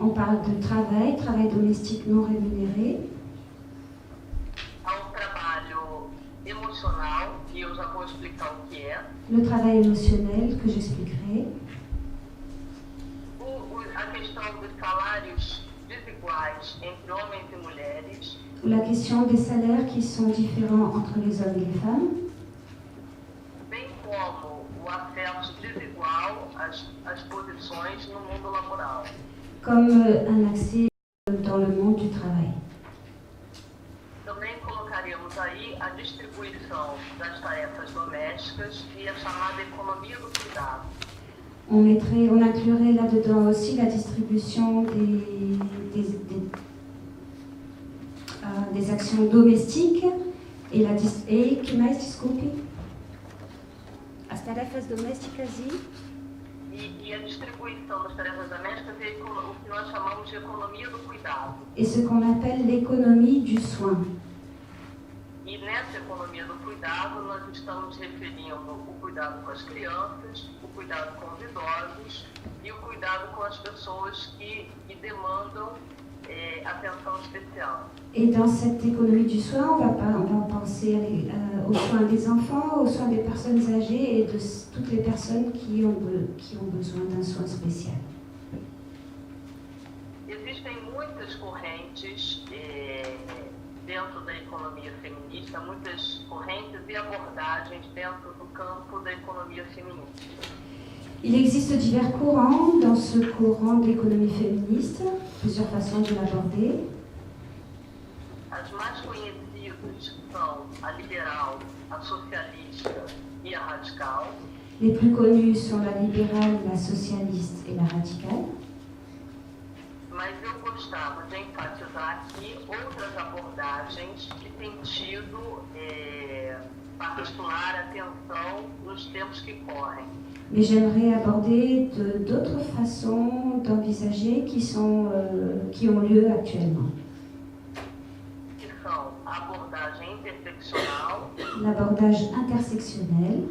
On parle de travail domestique non rémunéré. Ao trabalho emocional, e eu já vou explicar o que é. Le travail émotionnel, que j'expliquerai. A questão dos salários desiguais entre homens e mulheres. La question des salaires qui sont différents entre les hommes et les femmes. Bem como o acesso desigual às posições no mundo laboral. Comme un accès dans le monde du travail. Também colocaríamos aí a distribuição das tarefas domésticas e a chamada economia do cuidado. On inclurait là-dedans aussi la distribution des actions domestiques et que mais, desculpe? As tarefas domésticas e a distribuição das tarefas domésticas é o que nós chamamos de economia do cuidado. Et ce qu'on appelle l'économie du soin. E nessa economia do cuidado, nós estamos referindo o cuidado com as crianças, o cuidado com os idosos e o cuidado com as pessoas que demandam atenção especial. Et dans cette économie du soin, on va penser aux soins des enfants, aux soins des personnes âgées et de toutes les personnes qui ont besoin d'un soin spécial. Existem muitas correntes dentro da economia feminista, muitas correntes e abordagens dentro do campo da economia feminista. Il existe divers courants dans ce courant de l'économie féministe, plusieurs façons de l'aborder. As mais conhecidas são a liberal, a socialista e a radical. Les plus connues sont la libérale, la socialiste et la radicale. Mas eu gostava de enfatizar aqui outras abordagens que têm tido particular atenção nos tempos que correm. Mais j'aimerais aborder d'autres façons d'envisager qui ont lieu actuellement. Que são a abordagem interseccional, L'abordage intersectionnel,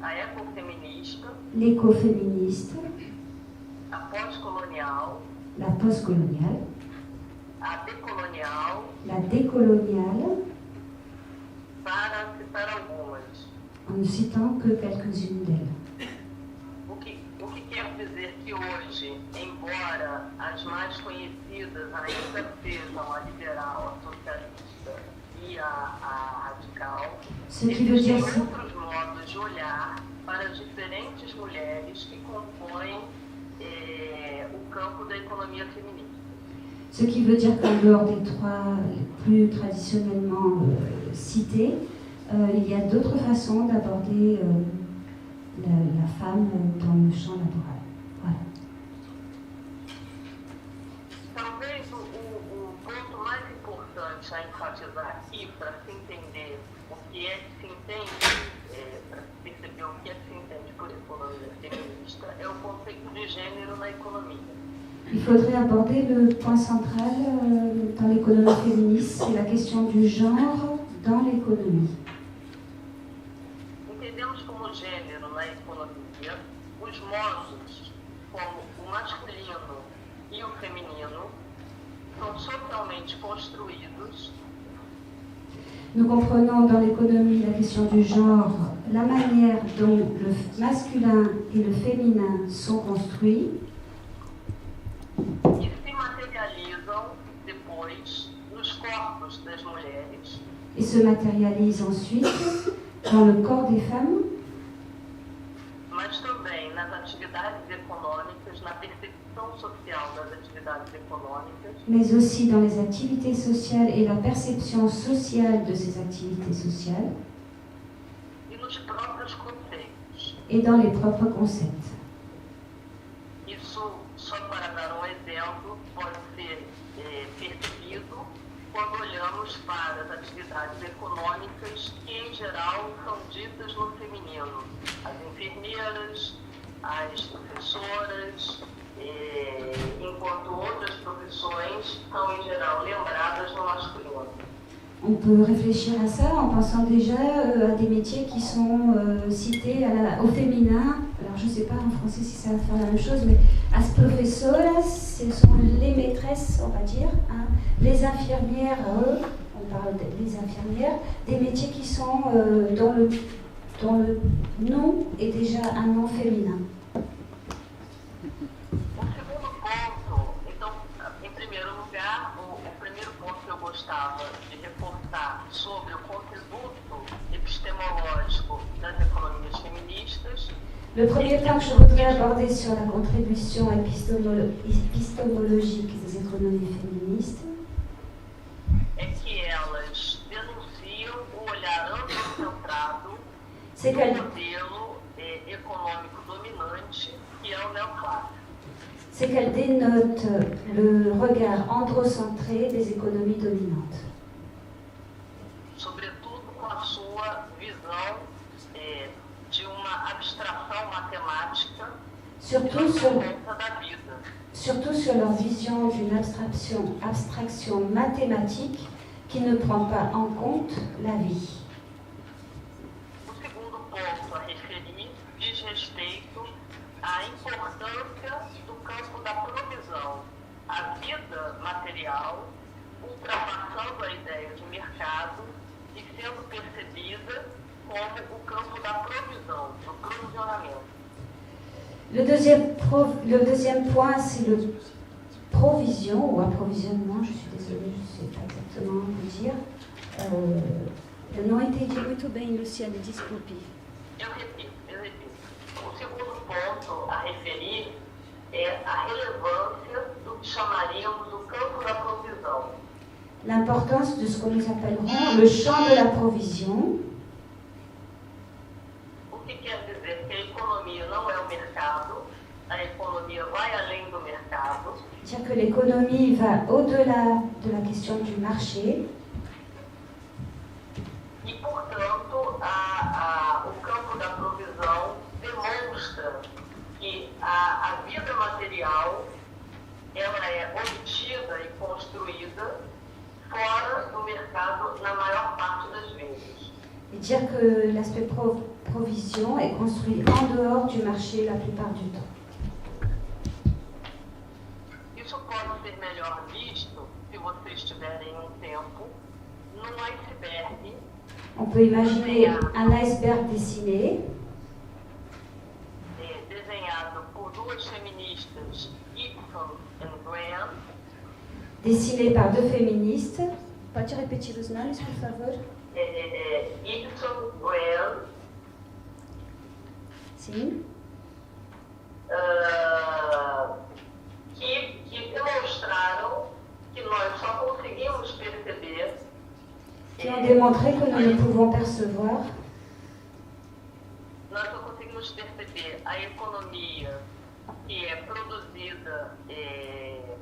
a ecofeminista, l'écoféministe, a pós-colonial, la postcoloniale, a decolonial, la décoloniale, para citar algumas. en ne citant que quelques-unes d'elles. O que quer dizer que hoje, embora as mais conhecidas ainda sejam a liberal, a socialista e a radical, Ce qui veut dire existem outros modos de olhar para as diferentes mulheres que compõem o campo da economia feminista. Ce qui veut dire qu'en dehors des trois plus traditionnellement cités, il y a d'autres façons d'aborder la femme dans le champ laboral. Voilà. Talvez o ponto mais importante a enfatizar aqui para se entender o que é que se entende, para perceber o que é que se entende por economia feminista, é o conceito de gênero na economia. Il faudrait aborder le point central dans l'économie féministe, c'est la question du genre dans l'économie. Entendemos como gênero na economia os modos como o masculino e o feminino são socialmente construídos. Nous comprenons dans l'économie la question du genre, la manière dont le masculin et le féminin sont construits E se materializam depois nos corpos das mulheres, et se matérialisent ensuite dans le corps des femmes, mas também nas atividades econômicas, na percepção social das atividades econômicas mais aussi dans les activités sociales et la perception sociale de ces activités sociales e nos próprios conceitos. et dans les propres concepts. Isso, só para dar exemplo, pode ser percebido quando olhamos para as atividades econômicas que, em geral, são ditas no feminino. As enfermeiras, as professoras, enquanto outras profissões são, em geral, lembradas no masculino. On peut réfléchir à ça en pensant déjà à des métiers qui sont cités au féminin. Alors je ne sais pas en français si ça va faire la même chose, mais as professoras, ce sont les maîtresses, on va dire, hein. Les infirmières, on parle des infirmières, des métiers qui sont dont le nom est déjà un nom féminin. O segundo ponto, então, em primeiro lugar, o primeiro ponto que eu gostava de reforçar sobre o contributo epistemológico das economias feministas. Le premier point que je voudrais aborder sur la contribution épistémologique des économies féministes, É que elas denunciam o olhar antrocentrado c'est do qu'elles modelo econômico dominante que é o neoclássico. c'est qu'elle dénote le regard androcentré des économies dominantes, Sobretudo com a sua visão de uma abstração matemática surtout por sur, conta da vida. surtout sur leur vision d'une abstraction mathématique qui ne prend pas en compte la vie. O segundo ponto a referir diz respeito à importância do campo da provisão, a vida material, ultrapassando a ideia de mercado e sendo percebida como o campo da provisão, do provisionamento. Le deuxième point, c'est le provision ou approvisionnement, je suis désolée, je ne sais pas exactement vous dire. Le nom a été dit. Muito bem, Luciane, desculpe. Eu repito. O segundo ponto a referir é a relevância do que chamaríamos o campo da provisão. L'importance de ce que nous appellerons le champ de la provision, O que quer dizer que a economia não é o mercado, a economia vai além do mercado, c'est-à-dire que l'économie va au-delà de la question du marché, E, portanto, o campo da provisão demonstra que a vida material ela é obtida e construída fora do mercado na maior parte das vezes. Et dire que l'aspect provision est construit en dehors du marché la plupart du temps. Isso pode ser melhor visto, se vocês tiverem tempo, num iceberg. On peut imaginer un iceberg dessiné, Desenhado por duas feministas, Gibson e Graham. dessiné par deux féministes. Pode repetir os nomes, por favor? Gibson e Graham, Sim. que demonstraram que nós só conseguimos perceber, qui ont démontré que nous ne pouvons percevoir a economia que é produzida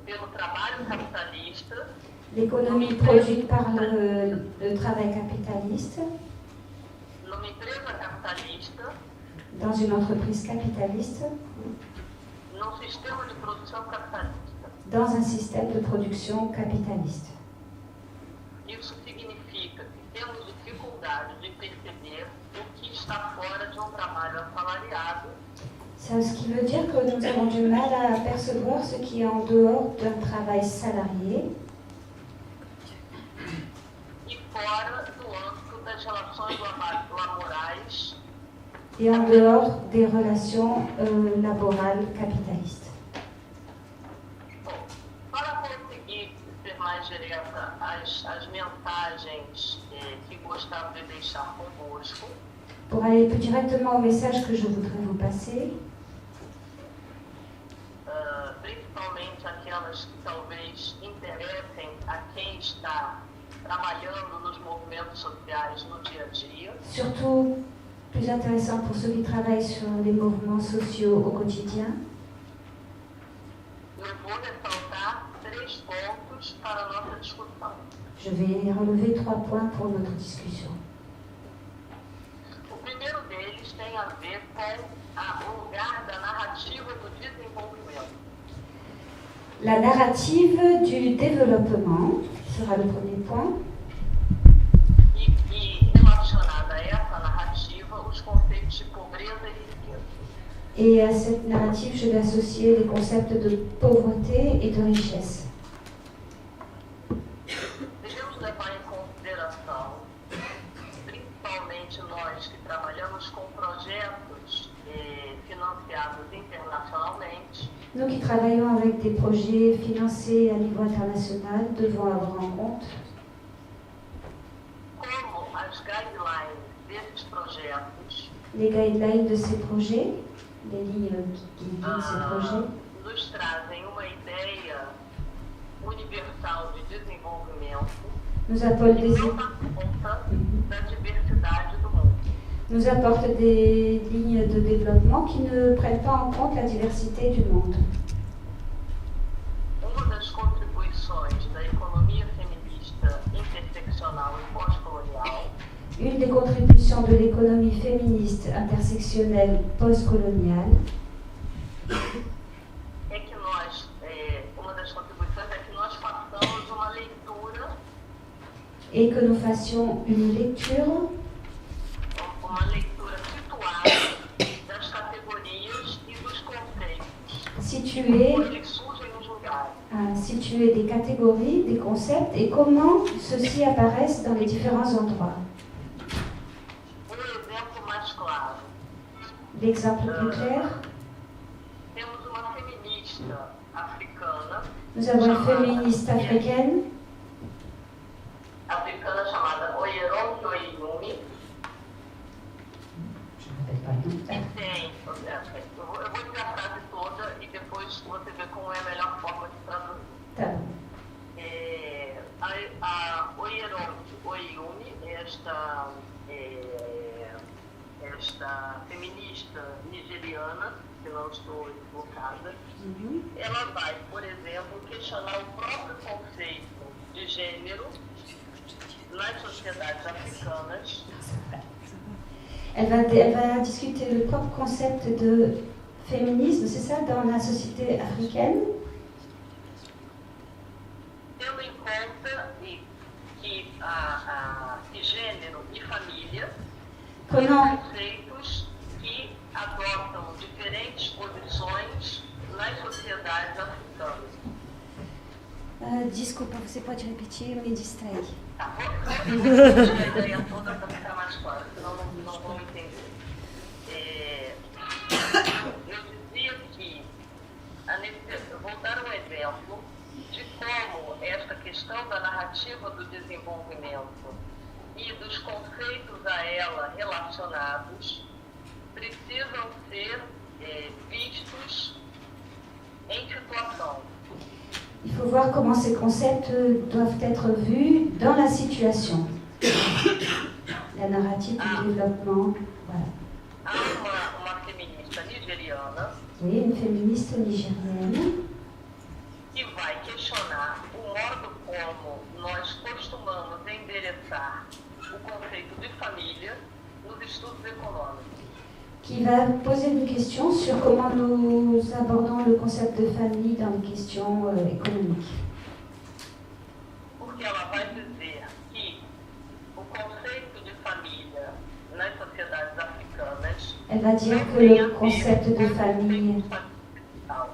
pelo trabalho capitalista, l'économie produite par le travail capitaliste numa empresa capitalista, dans une entreprise capitaliste, num sistema de produção capitalista. dans un système de production capitaliste. Isso significa que temos dificuldade de perceber o que está fora de um trabalho assalariado. C'est ce qui veut dire que nous avons du mal à percevoir ce qui est en dehors d'un travail salarié E fora do âmbito das relações laborais et en dehors des relations laborales capitalistes. Bom, para conseguir ser mais direta as mensagens que gostava de deixar convosco, Pour aller plus directement au message que je voudrais vous passer, principalmente aquelas que talvez interessem a quem está trabalhando nos movimentos sociais no dia a dia, surtout plus intéressant pour ceux qui travaillent sur les mouvements sociaux au quotidien, eu vou ressaltar 3 pontos para a nossa discussão. je vais relever 3 points pour notre discussion. O primeiro deles tem a ver com o lugar da narrativa do desenvolvimento. La narrative du développement sera le premier point. E relacionada a essa narrativa, os conceitos de pobreza e riqueza. Et à cette narrative, je vais associer les concepts de pauvreté et de richesse. Devemos levar em consideração, principalmente nós que trabalhamos com projetos financiados internacionalmente, Nous qui travaillons avec des projets financés à niveau international devons avoir en compte como as guidelines desses projetos les guidelines de ces projets, les lignes qui guident ces projets, nos trazem uma ideia universal de desenvolvimento nous apportent que não dá conta da diversidade do mundo. nous apportent des lignes de développement qui ne prennent pas en compte la diversité du monde. Uma das contribuições da economia feminista interseccional e pós-colonial Une des contributions de l'économie féministe intersectionnelle postcoloniale é que nós, uma das contribuições é que nós façamos uma leitura, est que nous fassions une lecture situada das categorias e dos conceitos, située, como eles surgem nos lugares. située des catégories, des concepts et comment ceux-ci apparaissent dans les différents endroits. Exemplo mais claro, L'exemple le plus clair, temos uma feminista africana, nous avons une féministe africaine chamada Oyeronke Oyeyumi, que tem, eu vou dizer a frase toda e depois você vê como é a melhor forma de traduzir. Tá. A Oyeronke Oyeyumi, esta feminista nigeriana, se não estou equivocada, ela vai, por exemplo, questionar o próprio conceito de gênero nas sociedades africanas. Elle va discuter le propre concept de féminisme, c'est ça, dans la société africaine, Tendo em conta que gênero e família são prenant, conceitos que adotam diferentes posições nas sociedades africanas. desculpa, você pode repetir, eu me distraí. Tá, vou repetir a ideia toda para ficar mais claro, senão não vão entender. Eu dizia que, vou dar um exemplo de como esta questão da narrativa do desenvolvimento e dos conceitos a ela relacionados precisam ser vistos em situação. Il faut voir comment ces concepts doivent être vus dans la situation. La narrative du développement, voilà. Há uma feminista nigeriana Oui, une féministe nigérienne que vai questionar o modo como nós costumamos endereçar o conceito de família nos estudos econômicos. qui va poser une question sur comment nous abordons le concept de famille dans les questions économiques. Porque ela vai dizer que o conceito de família nas sociedades africanas Elle va dire não que tem a le ver concept de com o famille conceito social.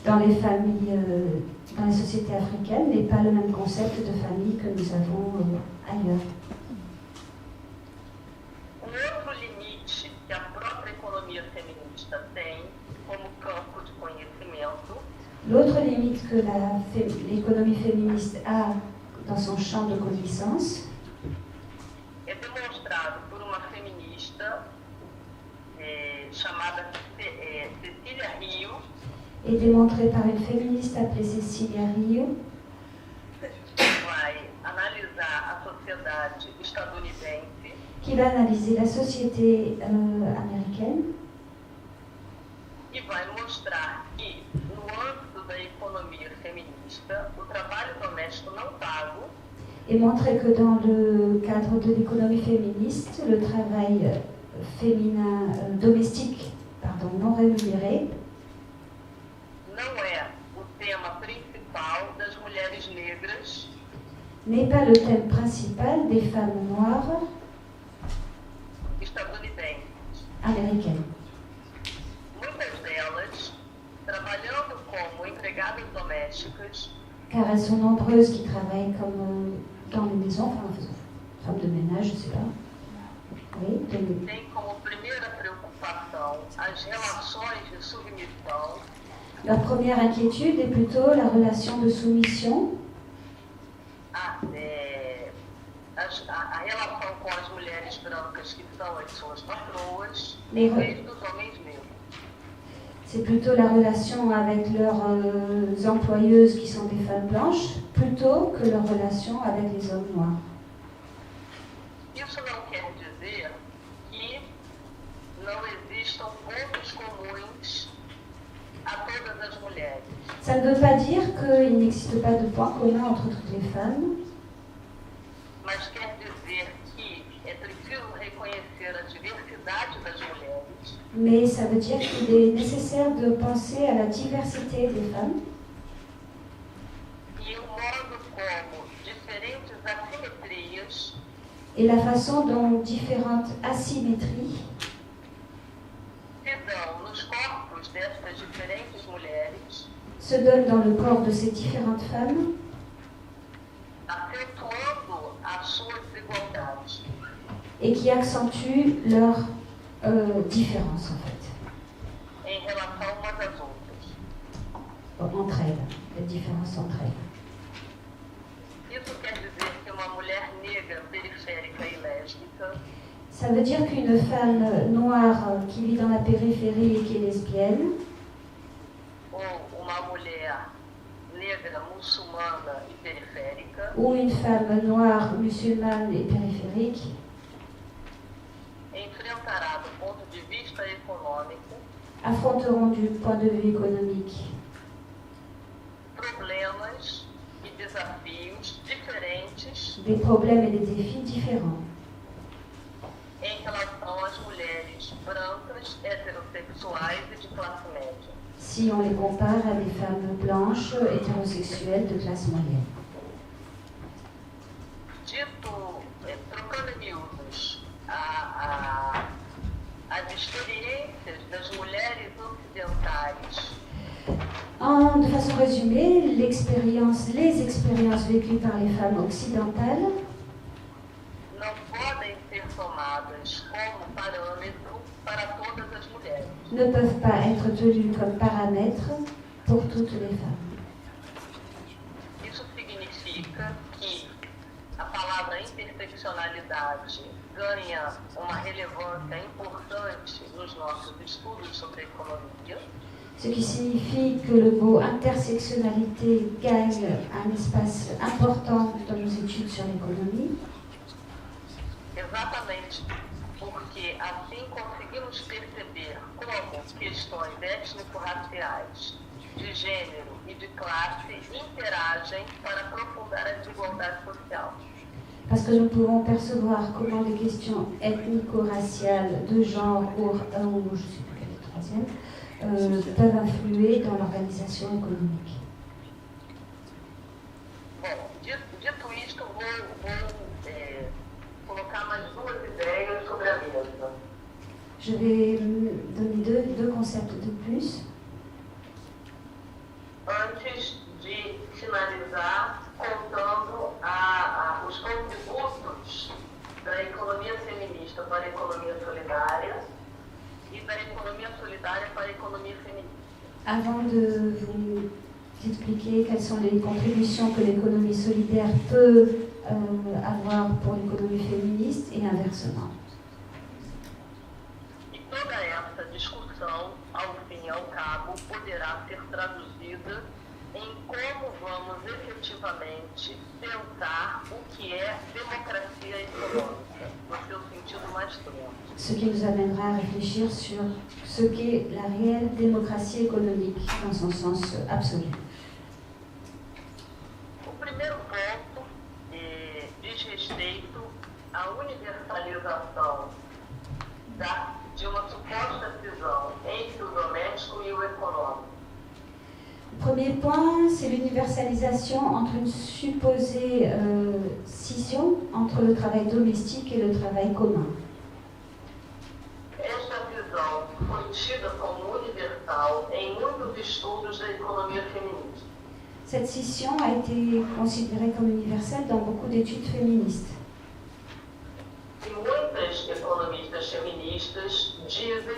dans les familles, dans les sociétés africaines n'est pas le même concept de famille que nous avons ailleurs. Um outro limite que a própria economia feminista tem como campo de conhecimento L'autre limite que l'économie féministe a dans son champ de connaissances é demonstrado por uma feminista chamada Cecília Rio, est démontré par une féministe appelée Cecilia Rio, que vai analisar a sociedade estadunidense qui va analyser la société américaine e vai mostrar que, no âmbito da economia feminista, o trabalho doméstico não pago et montrer que dans le cadre de l'économie féministe, le travail féminin domestique non rémunéré não é o tema principal das mulheres negras n'est pas le thème principal des femmes noires estadunidenses. américaines. Muitas delas, trabalhando como empregadas domésticas, Car elles sont nombreuses qui travaillent comme dans les maisons, enfin, femmes de ménage, je ne sais pas. Oui, têm como primeira preocupação as relações de submissão Leur première inquiétude est plutôt la relation de soumission, a relação com as mulheres brancas que são as suas patroas, em vez dos homens negros. c'est plutôt la relation avec leurs employeuses qui sont des femmes blanches, plutôt que leur relation avec les hommes noirs. Isso não quer dizer que não existam pontos comuns a todas as mulheres. Ça ne veut pas dire qu'il n'existe pas de point commun entre toutes les femmes, Mas quer dizer que é preciso reconhecer a diversidade das mulheres mais ça veut dire qu'il est nécessaire de penser à la diversité des femmes e o modo como diferentes assimetrias et la façon dont différentes asymétries se dão nos corpos destas diferentes mulheres, se donnent dans le corps de ces différentes femmes, acentuando as suas desigualdades. et qui accentuent leurs différences en fait, Em relação umas às outras. entre elles, les différences entre elles. Isso quer dizer que uma mulher negra, periférica e lésbica Ça veut dire qu'une femme noire qui vit dans la périphérie et qui est lesbienne, ou uma mulher negra, muçulmana e periférica ou une femme noire, musulmane et périphérique, enfrentará do ponto de vista econômico affronteront du point de vue économique problemas e desafios diferentes des problèmes et des défis différents. em relação às mulheres brancas, heterossexuais e de classe média. Si on les compare à des femmes blanches, hétérosexuelles de classe moyenne. Dito, trocando em miúdos, as experiências das mulheres ocidentais De façon résumée, les expériences vécues par les femmes occidentales não podem ser tomadas como parâmetro para todas as mulheres. ne peuvent pas être tenues comme paramètres pour toutes les femmes. Isso significa que a palavra interseccionalidade ganha uma relevância importante nos nossos estudos sobre economia. Ce qui signifie que le mot intersectionnalité gagne un espace important dans nos études sur l'économie. Exatamente porque assim conseguimos perceber como questões étnico-raciais, de gênero e de classe interagem para aprofundar a desigualdade social. Parce que nous pouvons percevoir comment les questions ethnico-raciales, de genre ou je ne sais plus quel est le troisième, peuvent influer dans l'organisation économique. Bom, dito isto, vou colocar mais duas ideias sobre a mesa. Je vais donner deux concepts de plus. Antes de finalizar contando os contributos da economia feminista para a economia solidária e da economia solidária para a economia feminista. Avant de vous expliquer quelles sont les contributions que l'économie solidaire peut avoir pour l'économie féministe et inversement. E toda essa discussão, ao fim e ao cabo, poderá ser traduzida em como vamos efetivamente pensar o que é democracia econômica, no seu sentido mais pleno. Ce qui nous amènera à réfléchir sur ce qu'est la réelle démocratie économique dans son sens absolu. O primeiro ponto diz respeito à universalização de uma suposta cisão entre o doméstico e o econômico. Le premier point, c'est l'universalisation entre une supposée scission entre le travail domestique et le travail commun. Esta visão foi tida como universal em muitos estudos da economia feminista. Cette scission a été considérée comme universelle dans beaucoup d'études féministes. E muitas economistas feministas dizem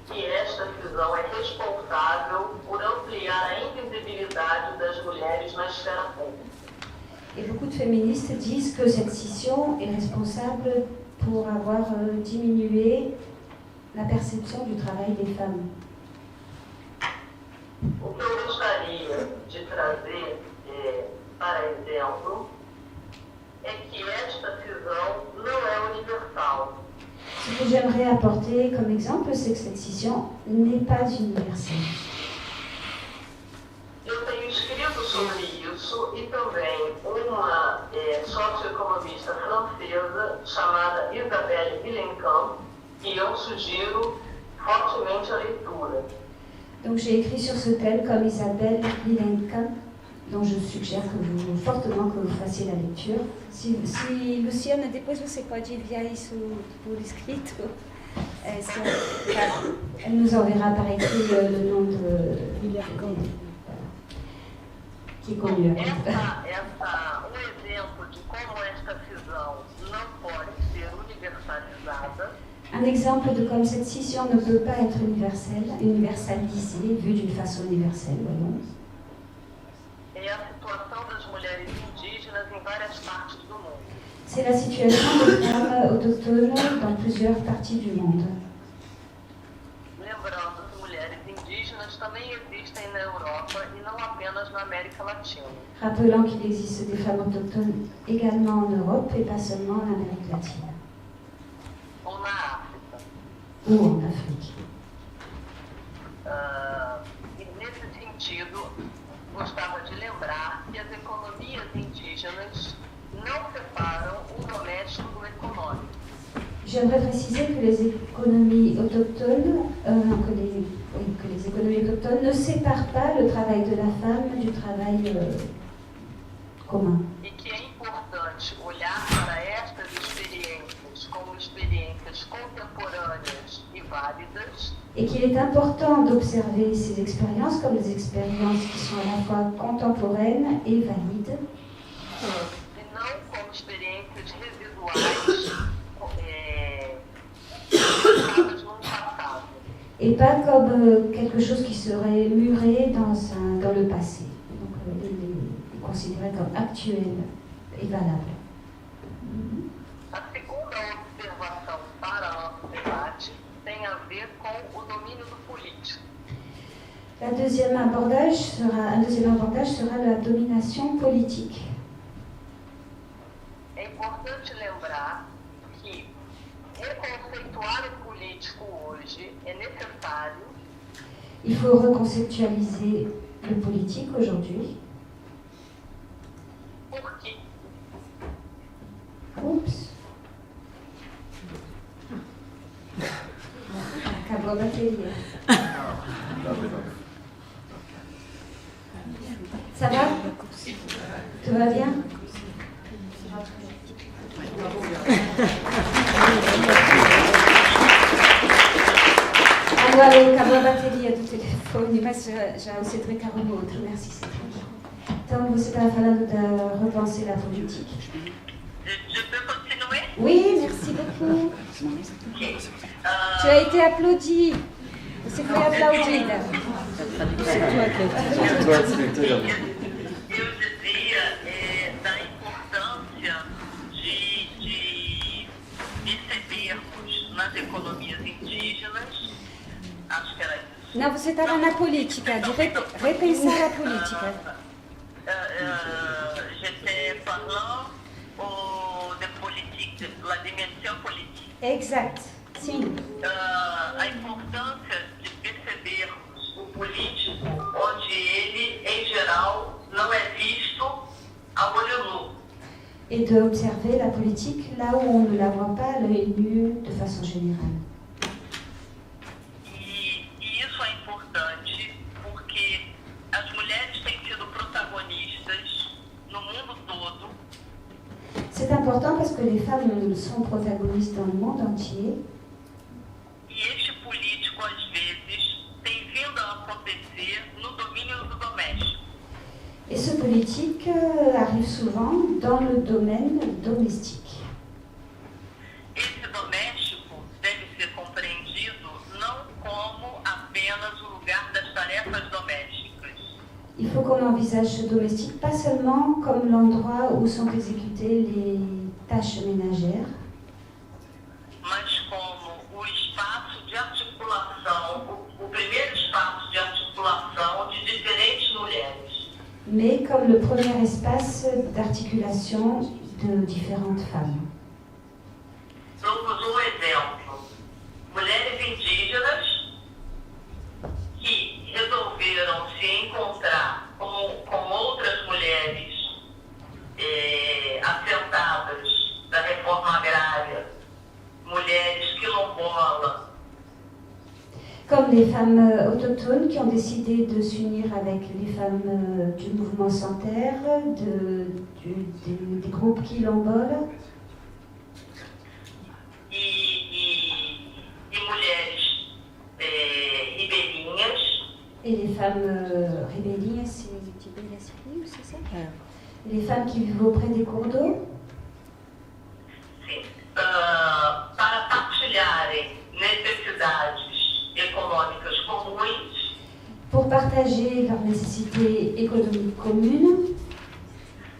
que esta cisão é responsável por ampliar a invisibilidade das mulheres na esfera pública. Et beaucoup de féministes disent que cette scission est responsable pour avoir diminué la perception du travail des femmes. O que eu gostaria de trazer para exemplo é que esta cisão não é universal. Ce que j'aimerais apporter comme exemple, c'est que cette scission n'est pas universelle. Eu tenho escrito sobre isso e também uma socioeconomista francesa chamada Isabelle Villeneuve, que eu sugiro fortemente a leitura. Donc j'ai écrit sur ce thème comme Isabelle Villeneuve, dont je suggère fortement que vous fassiez la lecture. Se Luciana, depois você pode enviar isso por escrito. Elle nous enverra par écrit le nom de qui est connu. Um exemplo de como esta cisão não pode ser universalizada. Un exemple de comme cette scission ne peut pas être universalisée, vue d'une façon universelle, voyons. É a situação das mulheres indígenas em várias partes do mundo. C'est la situation des femmes autochtones dans plusieurs parties du monde. Lembrando que mulheres indígenas também existem na Europa e não apenas na América Latina. Rappelant qu'il existe des femmes autochtones également en Europe et pas seulement en Amérique latine. Ou na África. Ou en Afrique. E nesse sentido, gostava de lembrar que as economias indígenas não se separam o doméstico do econômico. J'aimerais préciser que les économies autochtones, que les économies autochtones ne séparent pas le travail de la femme du travail commun. E que é importante olhar para estas experiências como experiências contemporâneas e válidas, Et qu'il est important d'observer ces expériences comme des expériences qui sont à la fois contemporaines et valides, e não como experiências residuais passadas num passado. et pas comme quelque chose qui serait muré dans le passé, donc les considérer comme actuel et valable. A segunda observação para nosso debate tem a ver com o domínio do político. Un deuxième abordage sera la domination politique. É importante lembrar que reconceituar o político hoje é necessário Il faut reconceptualiser le politique aujourd'hui. porque Oups. Acabou a bateria. Ça va? Tout va bien? Agora acabou a bateria do telefone, mas já o Cedric arrumou outro. Merci, Cedric. Então, você estava falando de repenser la politique. je peux continuer? Oui, merci beaucoup. Tu as été applaudi. Você foi aplaudida. Eu dizia da importância de percebermos nas economias indígenas, acho que era isso. Não, você estava na política, de repensar a política. J'étais parlant de politique, de la dimension politique. Exact. Sim. A importância de percebermos o político onde ele, em geral, não é visto a olho nu. Et d'observer la politique là où on ne la voit pas à l'œil nu de façon générale. E isso é importante porque as mulheres têm sido protagonistas no mundo todo. C'est important parce que les femmes sont protagonistes dans le monde entier. E este político, às vezes, tem vindo a acontecer no domínio do doméstico. Et ce politique arrive souvent dans le domaine domestique. Esse doméstico deve ser compreendido não como apenas o lugar das tarefas domésticas, Il faut qu'on envisage ce domestique pas seulement comme l'endroit où sont exécutées les tâches ménagères, mas como o espaço de articulação, o primeiro espaço de articulação de diferentes mulheres. mais comme le premier espace d'articulation de différentes femmes. Dou-vos um exemplo. Mulheres indígenas que resolveram se encontrar com outras mulheres assentadas da reforma agrária, mulheres quilombolas, Comme les femmes autochtones qui ont décidé de s'unir avec les femmes du mouvement Sans Terre, des groupes quilomboles, e mulheres ribeirinhas, et les femmes ribérinhas, C'est ça? les femmes qui vivent auprès des cours d'eau, sim, para partilharem necessidades econômicas comuns, pour partager leurs nécessités économiques communes,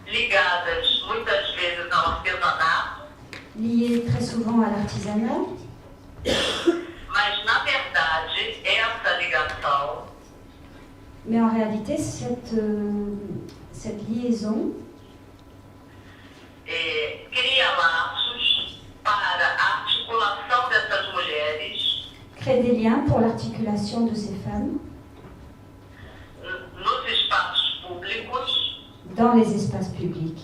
ligadas muitas vezes ao artesanato, liées très souvent à l'artisanat. mas na verdade essa ligação Mais en réalité, cette liaison cria laços para a articulação dessas mulheres crée des liens pour l'articulation de ces femmes nos espaços públicos, dans les espaces publics,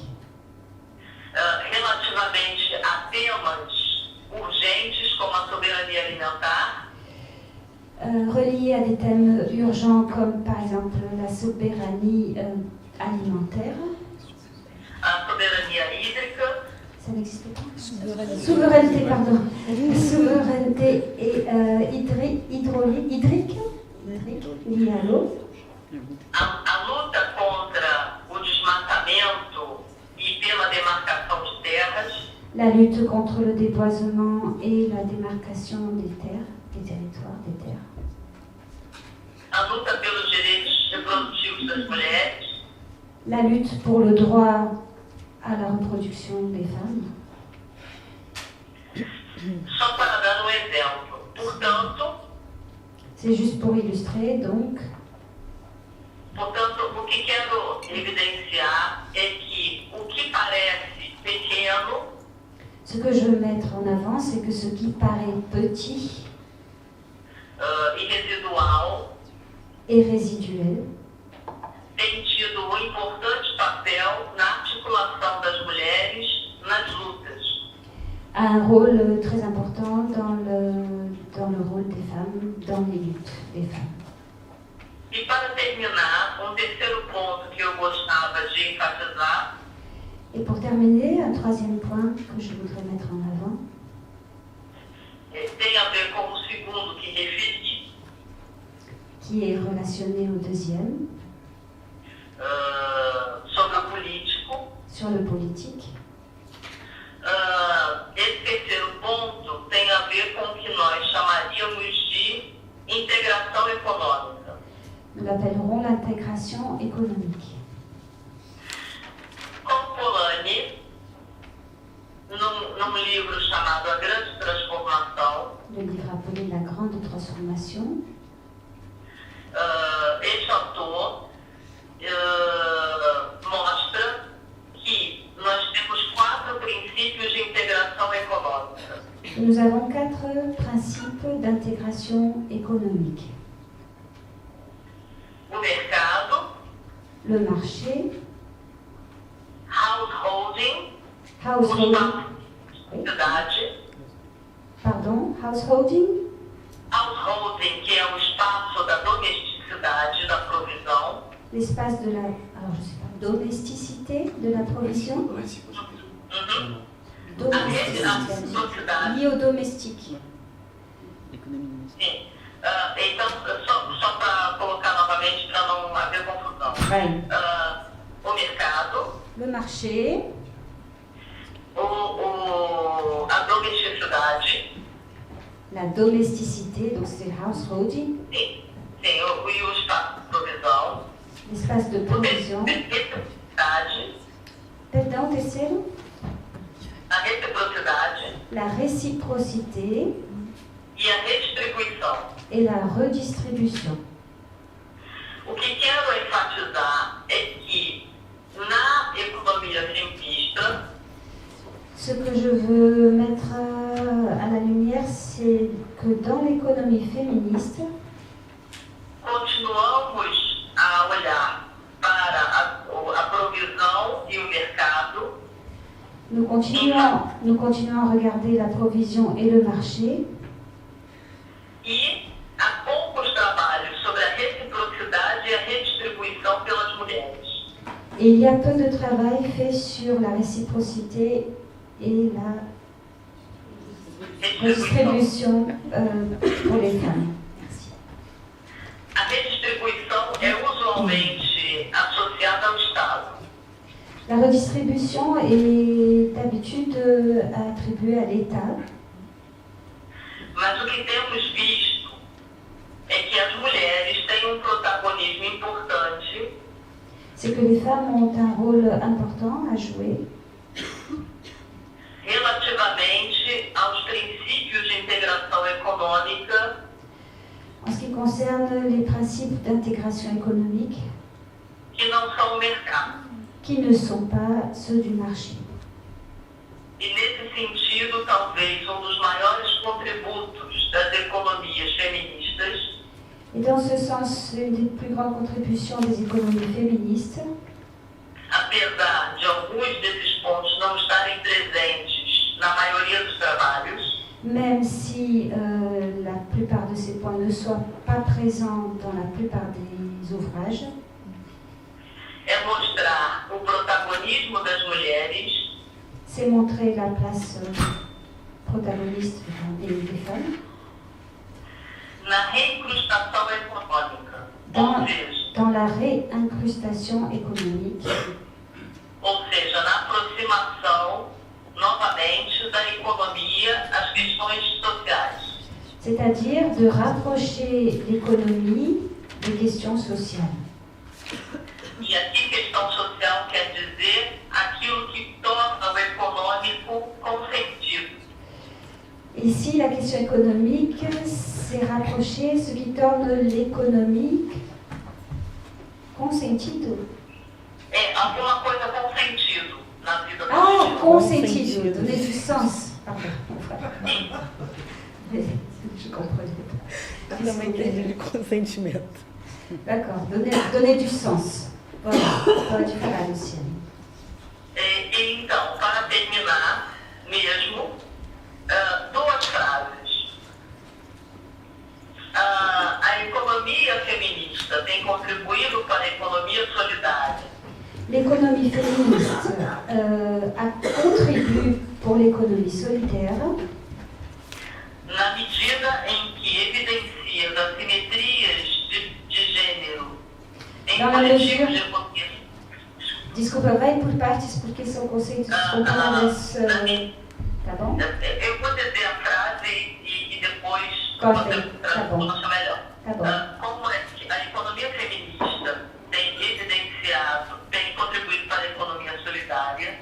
reliés à des thèmes urgents comme par exemple la souveraineté alimentaire. A soberania hídrica. Ça n'existe pas. Souveraineté, pardon. Souveraineté hydrique liée à l'eau. A luta contra o desmatamento e pela demarcação de terras. La lutte contre le déboisement et la démarcation des terres, des territoires, des terres. A luta pelos direitos reprodutivos das mulheres. La lutte pour le droit à la reproduction des femmes. Só para dar exemplo. Portanto, c'est juste pour illustrer, donc. Portanto, o que quero evidenciar é que o que parece pequeno. Ce que je veux mettre en avant, c'est que ce qui paraît petit e residual et résiduel tem tido um importante papel na articulação das mulheres nas lutas. a un rôle très important dans le rôle des femmes, dans les luttes des femmes. E para terminar, terceiro ponto que eu gostava de enfatizar. Et pour terminer, un troisième point que je voudrais mettre en avant. Tem a ver com o segundo que referi. Qui est relationné au deuxième. Sobre o político. Sur le politique. Esse terceiro ponto tem a ver com o que nós chamaríamos de integração econômica. Nous l'appellerons l'intégration économique. Com Polanyi, num livro chamado A Grande Transformação, le livre appelé La Grande Transformation, este autor mostra que nós temos 4 princípios de integração econômica. Nous avons 4 principes d'intégration économique. O mercado, le marché, householding, householding, que é o espaço da domesticidade, da provisão. L'espace de la, alors je sais pas, domesticité, de la provision. Domesticité, lié au domestique. Sim. Então, só para colocar novamente, para não haver confusão. O mercado, le marché, a domesticidade, la domesticité, donc c'est householding, sim, e o espaço de provisão, l'espace de provision, perdão, terceiro, a reciprocidade, la réciprocité e a redistribuição. et la redistribution. O que quero enfatizar é que na economia simplista, ce que je veux mettre à la lumière, c'est que dans l'économie féministe, continuamos a olhar para a provisão e o mercado. nous continuons à regarder la provision et le marché. E há poucos trabalhos sobre a reciprocidade e a redistribuição pelas mulheres. Et il y a peu de travail fait sur la réciprocité et la redistribution pour les femmes. Merci. A redistribuição é usualmente associada ao Estado. La redistribution est d'habitude attribuée à l'État. Mas o que temos visto é que as mulheres têm protagonismo importante. C'est que les femmes ont un rôle important à jouer Relativamente aos princípios de integração econômica en ce qui concerne les principes d'intégration économique que não são o mercado. qui ne sont pas ceux du marché. E nesse sentido, talvez dos maiores contributos das economias feministas Et dans ce sens, une des plus grandes contributions des économies féministes, apesar de alguns desses pontos não estarem presentes na maioria dos trabalhos, même si la plupart de ces points ne soient pas présents dans la plupart des ouvrages, é mostrar o protagonismo das mulheres c'est montrer la place protagoniste des femmes na reincrustação econômica, dans la réincrustation économique, ou seja, na aproximação novamente da economia às questões sociais. c'est-à-dire de rapprocher l'économie des questions sociales. E aqui questão social quer dizer aquilo que torna o econômico com sentido. Ici, la question économique, c'est rapprocher ce qui torne l'économique com sentido. É alguma coisa com sentido na vida da Ah, pessoa. com sentido, donner du sens. Pardon, mon frère. Je comprenais pas. Não entendi de consentimento. D'accord, donner du sens. Voilà, pode falar, Luciane. E então, para terminar mesmo, duas frases. A economia feminista tem contribuído para a economia solidária. L'économie féministe a contribué pour l'économie solidaire Na medida em que evidencia as assimetrias de gênero em Dans la coletivos mesure- de economia. Desculpa, vai por partes porque são conceitos comparados. Tá bom? Eu vou dizer a frase e depois Corta você aí, tá bom. acha melhor. Tá bom. Como é que a economia feminista tem evidenciado, tem contribuído para a economia solidária,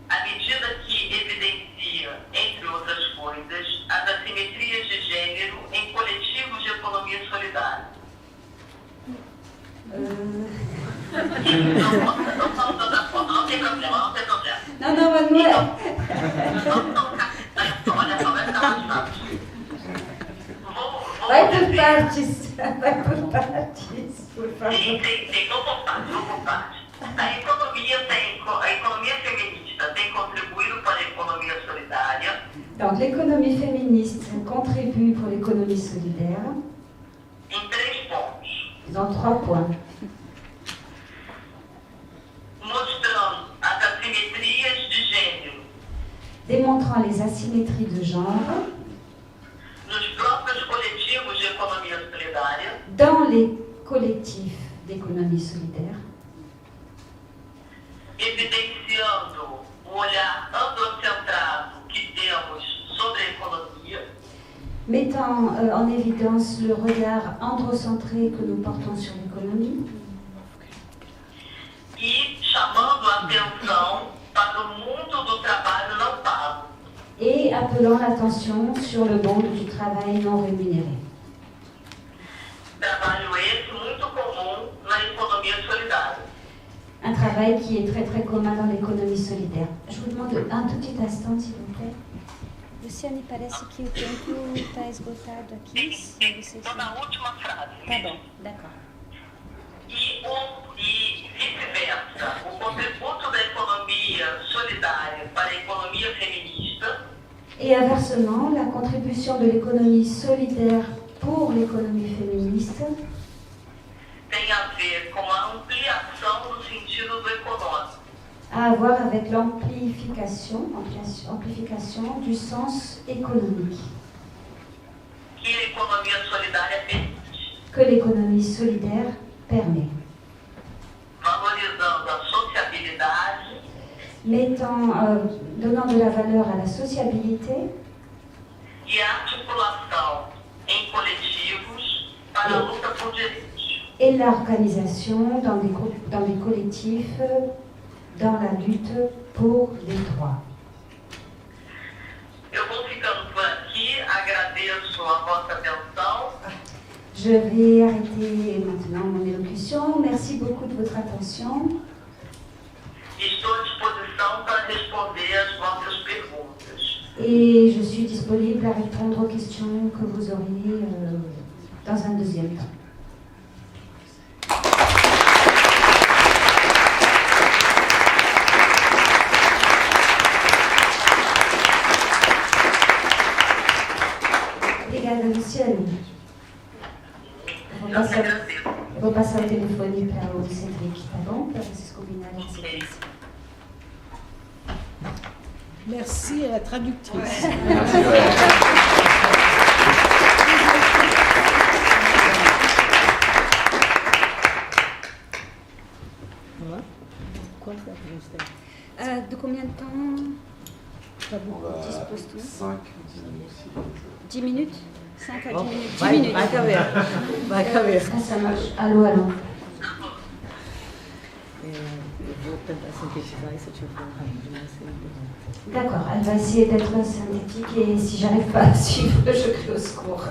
à medida que evidencia, entre outras coisas, as assimetrias de gênero em coletivos de economia solidária. Não tem problema, não tem problema. Não, mas não é. Olha só, vai ficar mais fácil. Vai por partes. Vai por partes, por favor. Sim, vou por partes. A economia feminista tem contribuído para a economia solidária Donc l'économie féministe contribue pour l'économie solidaire em 3 pontos, dans 3 points. mostrando as assimetrias de gênero Démontrant les asymétries de genre nos próprios coletivos de economia solidária dans les collectifs d'économie solidaire, evidenciando o olhar androcentrado que temos sobre a economia mettant en évidence le regard androcentré que nous portons sur l'économie e chamando a atenção para o mundo do trabalho não pago. et appelant l'attention sur le monde du travail non rémunéré. Trabalho esse muito comum na economia solidária. Un travail qui est très très commun dans l'économie solidaire. Je vous demande un tout petit instant, s'il vous plaît. Luciane, parece que o tempo está esgotado aqui. Se você Estou na última frase. Tá bom, d'accord. E vice-versa, o contributo da economia solidária para a economia feminista Et inversement, la contribution de l'économie solidaire pour l'économie féministe tem a ver com a ampliação do sentido do econômico, a à voir avec l'amplification du sens économique que a economia solidária permite, que l'économie solidaire permet, valorizando a sociabilidade donnant de la valeur à la sociabilité e a articulação em coletivos para a luta por direitos. et l'organisation dans des collectifs dans la lutte pour les droits. Eu vou ficando por aqui, agradeço a vossa atenção. Je vais arrêter maintenant mon élocution. Merci beaucoup de votre attention. Estou à disposição para responder as vossas perguntas. Et je suis disponible à répondre aux questions que vous auriez dans un deuxième temps. Obrigada, Luciane. vou passar o telefone para o Cedric, tá bom? Para vocês combinarem a sequência. Merci à la traductrice. Quanto tempo a gente tem? De combien de temps disposes-tu? 5, 10 minutes. 10 minutes 5 à 10 minutes. 10 Vai, minutes. vai caber. Vai caber. Ça marche. Allô, allô. Eu vou tentar sintetizar e se eu tiver falando rápido demais, você me pergunta. D'accord, elle va essayer d'être synthétique et si j'arrive pas à suivre, je crie au secours.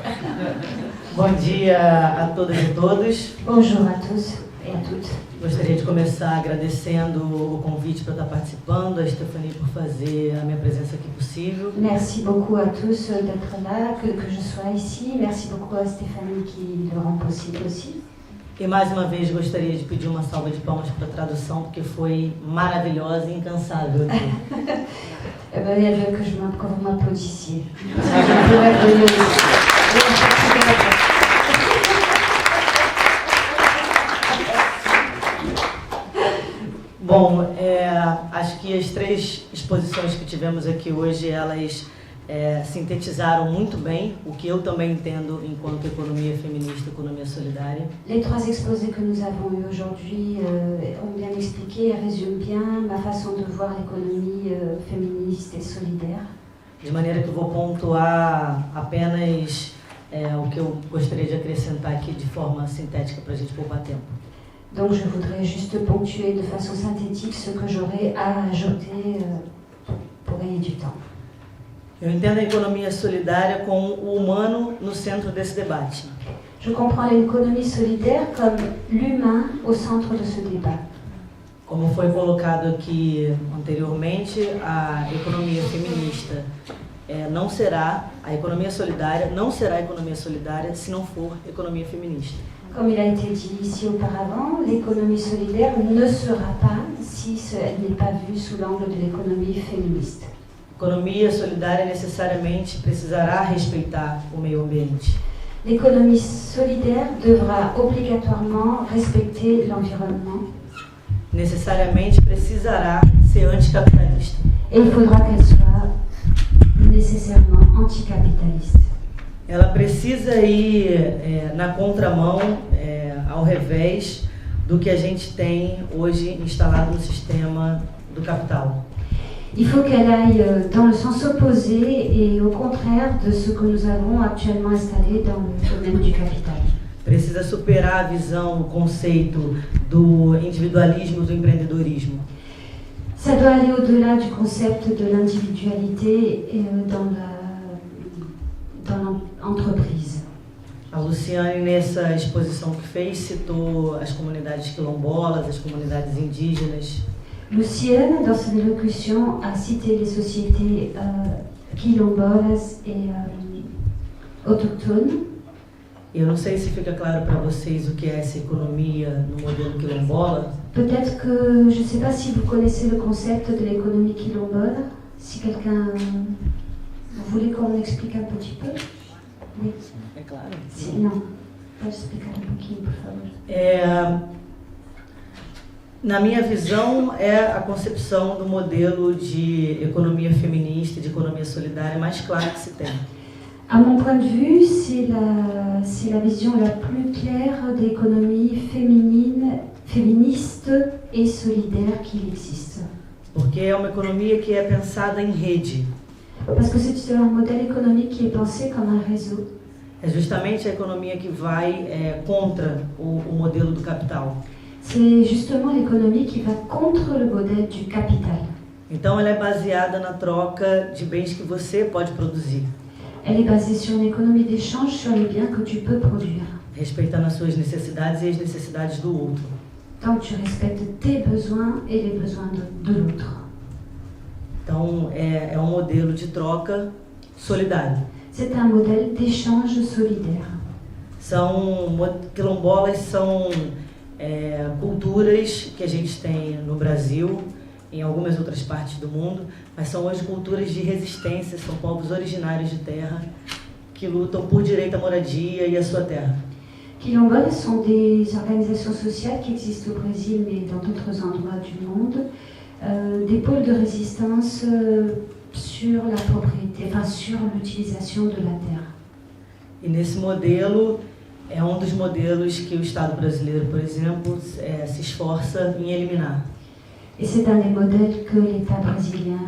Bom dia a todas e todos. Bonjour à tous et à toutes. Gostaria de começar agradecendo o convite para estar participando, a Stephanie por fazer a minha presença aqui possível. Merci beaucoup à tous d'être là, que je sois ici. Merci beaucoup à Stéphanie qui le rend possible aussi. E mais uma vez gostaria de pedir uma salva de palmas para a tradução, porque foi maravilhosa e incansável. Elle veut que vous m'applaudissiez. Je pourrais venir ici. Bom, acho que as 3 exposições que tivemos aqui hoje, elas sintetizaram muito bem o que eu também entendo enquanto economia feminista, economia solidária. Les 3 exposés que nous avons eus aujourd'hui ont bien expliqué et résument bien ma façon de voir l'économie féministe et solidaire. De maneira que eu vou pontuar apenas o que eu gostaria de acrescentar aqui de forma sintética para a gente poupar tempo. Donc je voudrais juste ponctuer de façon synthétique ce que j'aurais à ajouter pour gagner du temps. Eu entendo a economia solidária com o humano no centro desse debate. Je comprends l'économie solidaire comme l'humain au centre de ce débat. Como foi colocado aqui anteriormente, a economia feminista a economia solidária não será a economia solidária se não for economia feminista. Comme il a été dit ici auparavant, l'économie solidaire ne sera pas si elle n'est pas vue sous l'angle de l'économie féministe. Economia solidária necessariamente precisará respeitar o meio ambiente. L'économie solidaire devra obligatoirement respecter l'environnement. Necessariamente precisará ser anticapitalista. Et il faudra qu'elle soit nécessairement anticapitaliste. Ela precisa ir na contramão, ao revés do que a gente tem hoje instalado no sistema do capital. Il faut qu'elle aille dans le sens opposé et au contraire de ce que nous avons actuellement installé dans le domaine du capital. Precisa superar a visão, o conceito do individualismo, do empreendedorismo. Ça doit aller au-delà du concept de l'individualité dans l'entreprise. A Luciane, nessa exposição que fez, citou as comunidades quilombolas, as comunidades indígenas. Luciane, dans son élocution, a cité les sociétés quilombolas et autochtones. Eu não sei se fica claro para vocês o que é essa economia no modelo quilombola. Peut-être que, je ne sais pas si vous connaissez le concept de l'économie quilombola. Si quelqu'un... Vous voulez qu'on explique un petit peu? Oui. É claro. Si, non. Pode explicar um pouquinho, por favor. Na minha visão, é a concepção do modelo de economia feminista, de economia solidária mais clara que se tem. À mon point de vue, c'est la vision la plus claire d'économie féministe et solidaire qu'il existe. Porque é uma economia que é pensada em rede. Parce que c'est un modèle économique qui est pensé comme un réseau. É justamente a economia que vai contra o modelo do capital. C'est justement l'économie qui va contre le modèle du capital. Então ela é baseada na troca de bens que você pode produzir. Elle est basée sur une économie d'échange sur les biens que tu peux produire. Respeitando as suas necessidades e as necessidades do outro. Tant que tu respectes tes besoins et les besoins de l'autre. Então é um modelo de troca solidário. C'est un modèle d'échange solidaire. Quilombolas são culturas que a gente tem no Brasil, em algumas outras partes do mundo, mas são hoje culturas de resistência, são povos originários de terra que lutam por direito à moradia e à sua terra. Quilombolas sont des organisations sociales qui existent au Brésil, mais dans d'autres endroits du monde, des pôles de résistance sur la propriété, enfin sur l'utilisation de la terre. E nesse modelo, é dos modelos que o Estado brasileiro, por exemplo, se esforça em eliminar. Et c'est un des modèles que l'État brésilien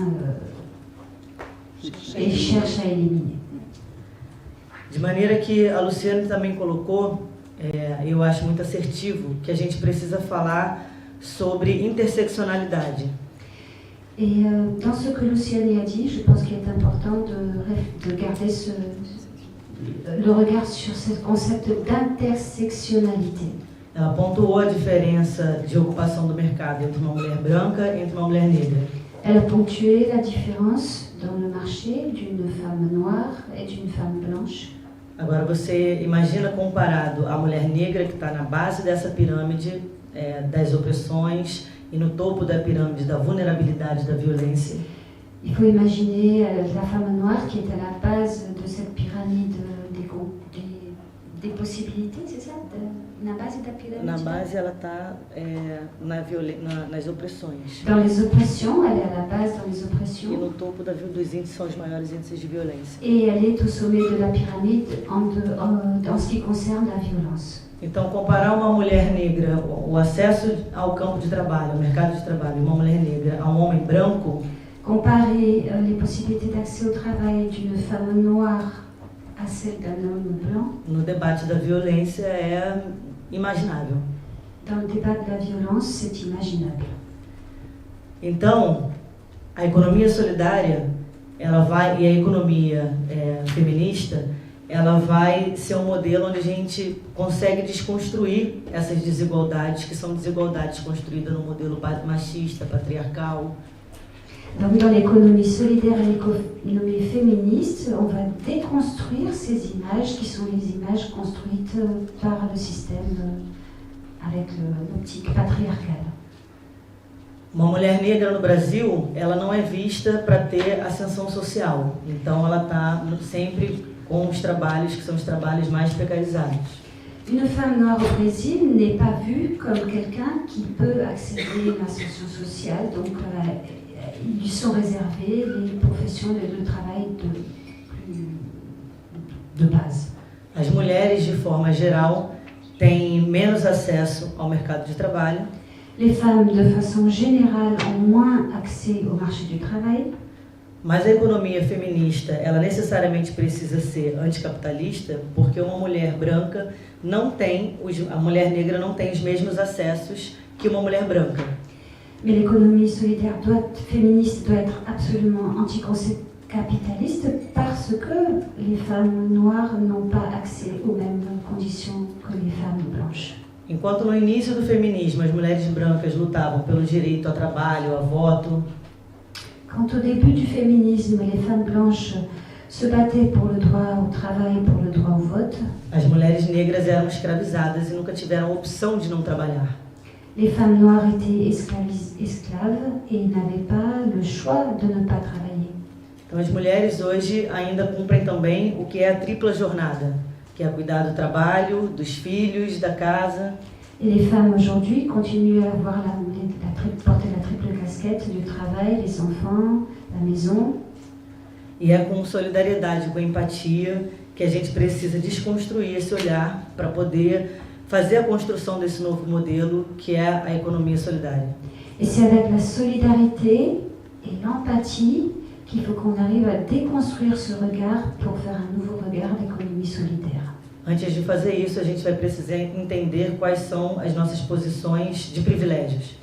cherche à éliminer. De maneira que a Luciane também colocou, eu acho muito assertivo, que a gente precisa falar sobre interseccionalidade. Et dans ce que Luciane a dit, je pense qu'il est important de garder le regard sur ce concept d'intersectionnalité. Ela pontuou a diferença de ocupação do mercado entre uma mulher branca e entre uma mulher negra. Elle a ponctué la différence dans le marché d'une femme noire et d'une femme blanche. Agora você imagina comparado a mulher negra que está na base dessa pirâmide das opressões e no topo da pirâmide da vulnerabilidade da violência. Il faut imaginer la femme noire qui est à la base de cette pyramide des possibilités, c'est ça? Na base da pirâmide? Na base ela está nas opressões. Dans les oppressions, elle est à la base dans les E oppressions. no topo dos índices são os maiores índices de violência. Et elle est au sommet de la pyramide en ce qui concerne la violence. Então, comparar uma mulher negra, o acesso ao campo de trabalho, ao mercado de trabalho, uma mulher negra a homem branco, Comparer les possibilités d'accès au travail d'une femme noire à celle d'un homme blanc, no debate da violência é imaginável. dans le débat de la violence, c'est imaginable. Então, a economia solidária, ela vai, e a economia feminista, ela vai ser um modelo onde a gente consegue desconstruir essas desigualdades, que são desigualdades construídas no modelo machista, patriarcal. Donc dans l'économie solidaire et l'économie féministe, on va déconstruire ces images qui sont les images construites par le système avec l'optique patriarcale. Uma mulher negra no Brasil, ela não é vista para ter ascensão social. Então ela está sempre com os trabalhos que são os trabalhos mais precarizados. Une femme noire au Brésil n'est pas vue comme quelqu'un qui peut accéder à une ascension sociale, donc ils lui sont réservées les professions de travail de base. As mulheres, de forma geral, têm menos acesso ao mercado de trabalho. Les femmes, de façon générale, ont moins accès au marché du travail. Mas a economia feminista, ela necessariamente precisa ser anticapitalista, porque uma mulher branca não tem, a mulher negra não tem os mesmos acessos que uma mulher branca. Mais l'économie solidaire féministe doit être absolument anticapitaliste parce que les femmes noires n'ont pas accès aux mêmes conditions que les femmes blanches. Enquanto no início do feminismo as mulheres brancas lutavam pelo direito ao trabalho, ao voto, quand au début du féminisme, les femmes blanches se battaient pour le droit au travail, pour le droit au vote, as mulheres negras eram escravizadas e nunca tiveram a opção de não trabalhar. les femmes noires étaient esclaves et n'avaient pas le choix de ne pas travailler. Então as mulheres hoje ainda cumprem também o que é a tripla jornada, que é cuidar do trabalho, dos filhos, da casa. Et les femmes aujourd'hui continuent à avoir porter la triple casquette du travail, les enfants, la maison. E é com solidariedade, com empatia, que a gente precisa desconstruir esse olhar para poder fazer a construção desse novo modelo, que é a economia solidária. Et c'est avec la solidarité et l'empathie qu'il faut qu'on arrive à déconstruire ce regard pour faire un nouveau regard d'économie solidaire. Antes de fazer isso, a gente vai precisar entender quais são as nossas posições de privilégios.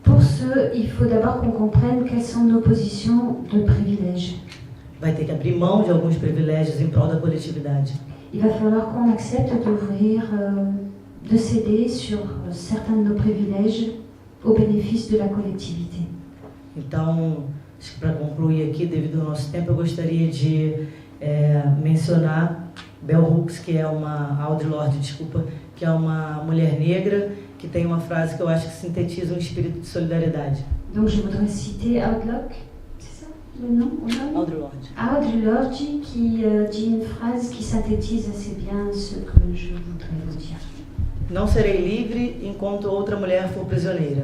Pour ce, il faut d'abord qu'on comprenne quelles sont nos positions de privilège. Vai ter que abrir mão de alguns privilégios em prol da coletividade. Il va falloir qu'on accepte d'ouvrir, de céder sur certains de nos privilèges au bénéfice de la collectivité. Então, acho que para concluir aqui, devido ao nosso tempo, eu gostaria de mencionar Bell Hooks, que é uma Audre Lorde, que é uma mulher negra, que tem uma frase que eu acho que sintetiza um espírito de solidariedade. Donc je voudrais citer Audre Lorde, c'est ça? le nom Audre Lorde. Audre Lorde qui dit une phrase qui synthétise assez bien ce que je voudrais vous dire. Não serei livre enquanto outra mulher for prisioneira,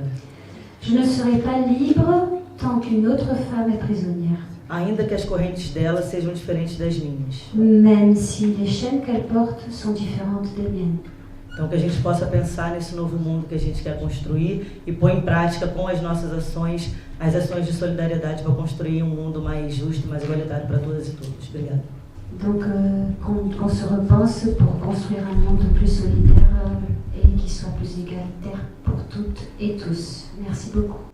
Je ne serai pas libre tant qu'une autre femme est prisonnière, ainda que as correntes dela sejam diferentes das minhas. même si les chaînes qu'elle porte sont différentes des miennes. Então, que a gente possa pensar nesse novo mundo que a gente quer construir e pôr em prática com as nossas ações, as ações de solidariedade para construir um mundo mais justo, mais igualitário para todas e todos. Obrigada. Donc qu'on se repense pour construire un monde plus solidaire et qui soit plus égalitaire pour toutes et tous. Merci beaucoup.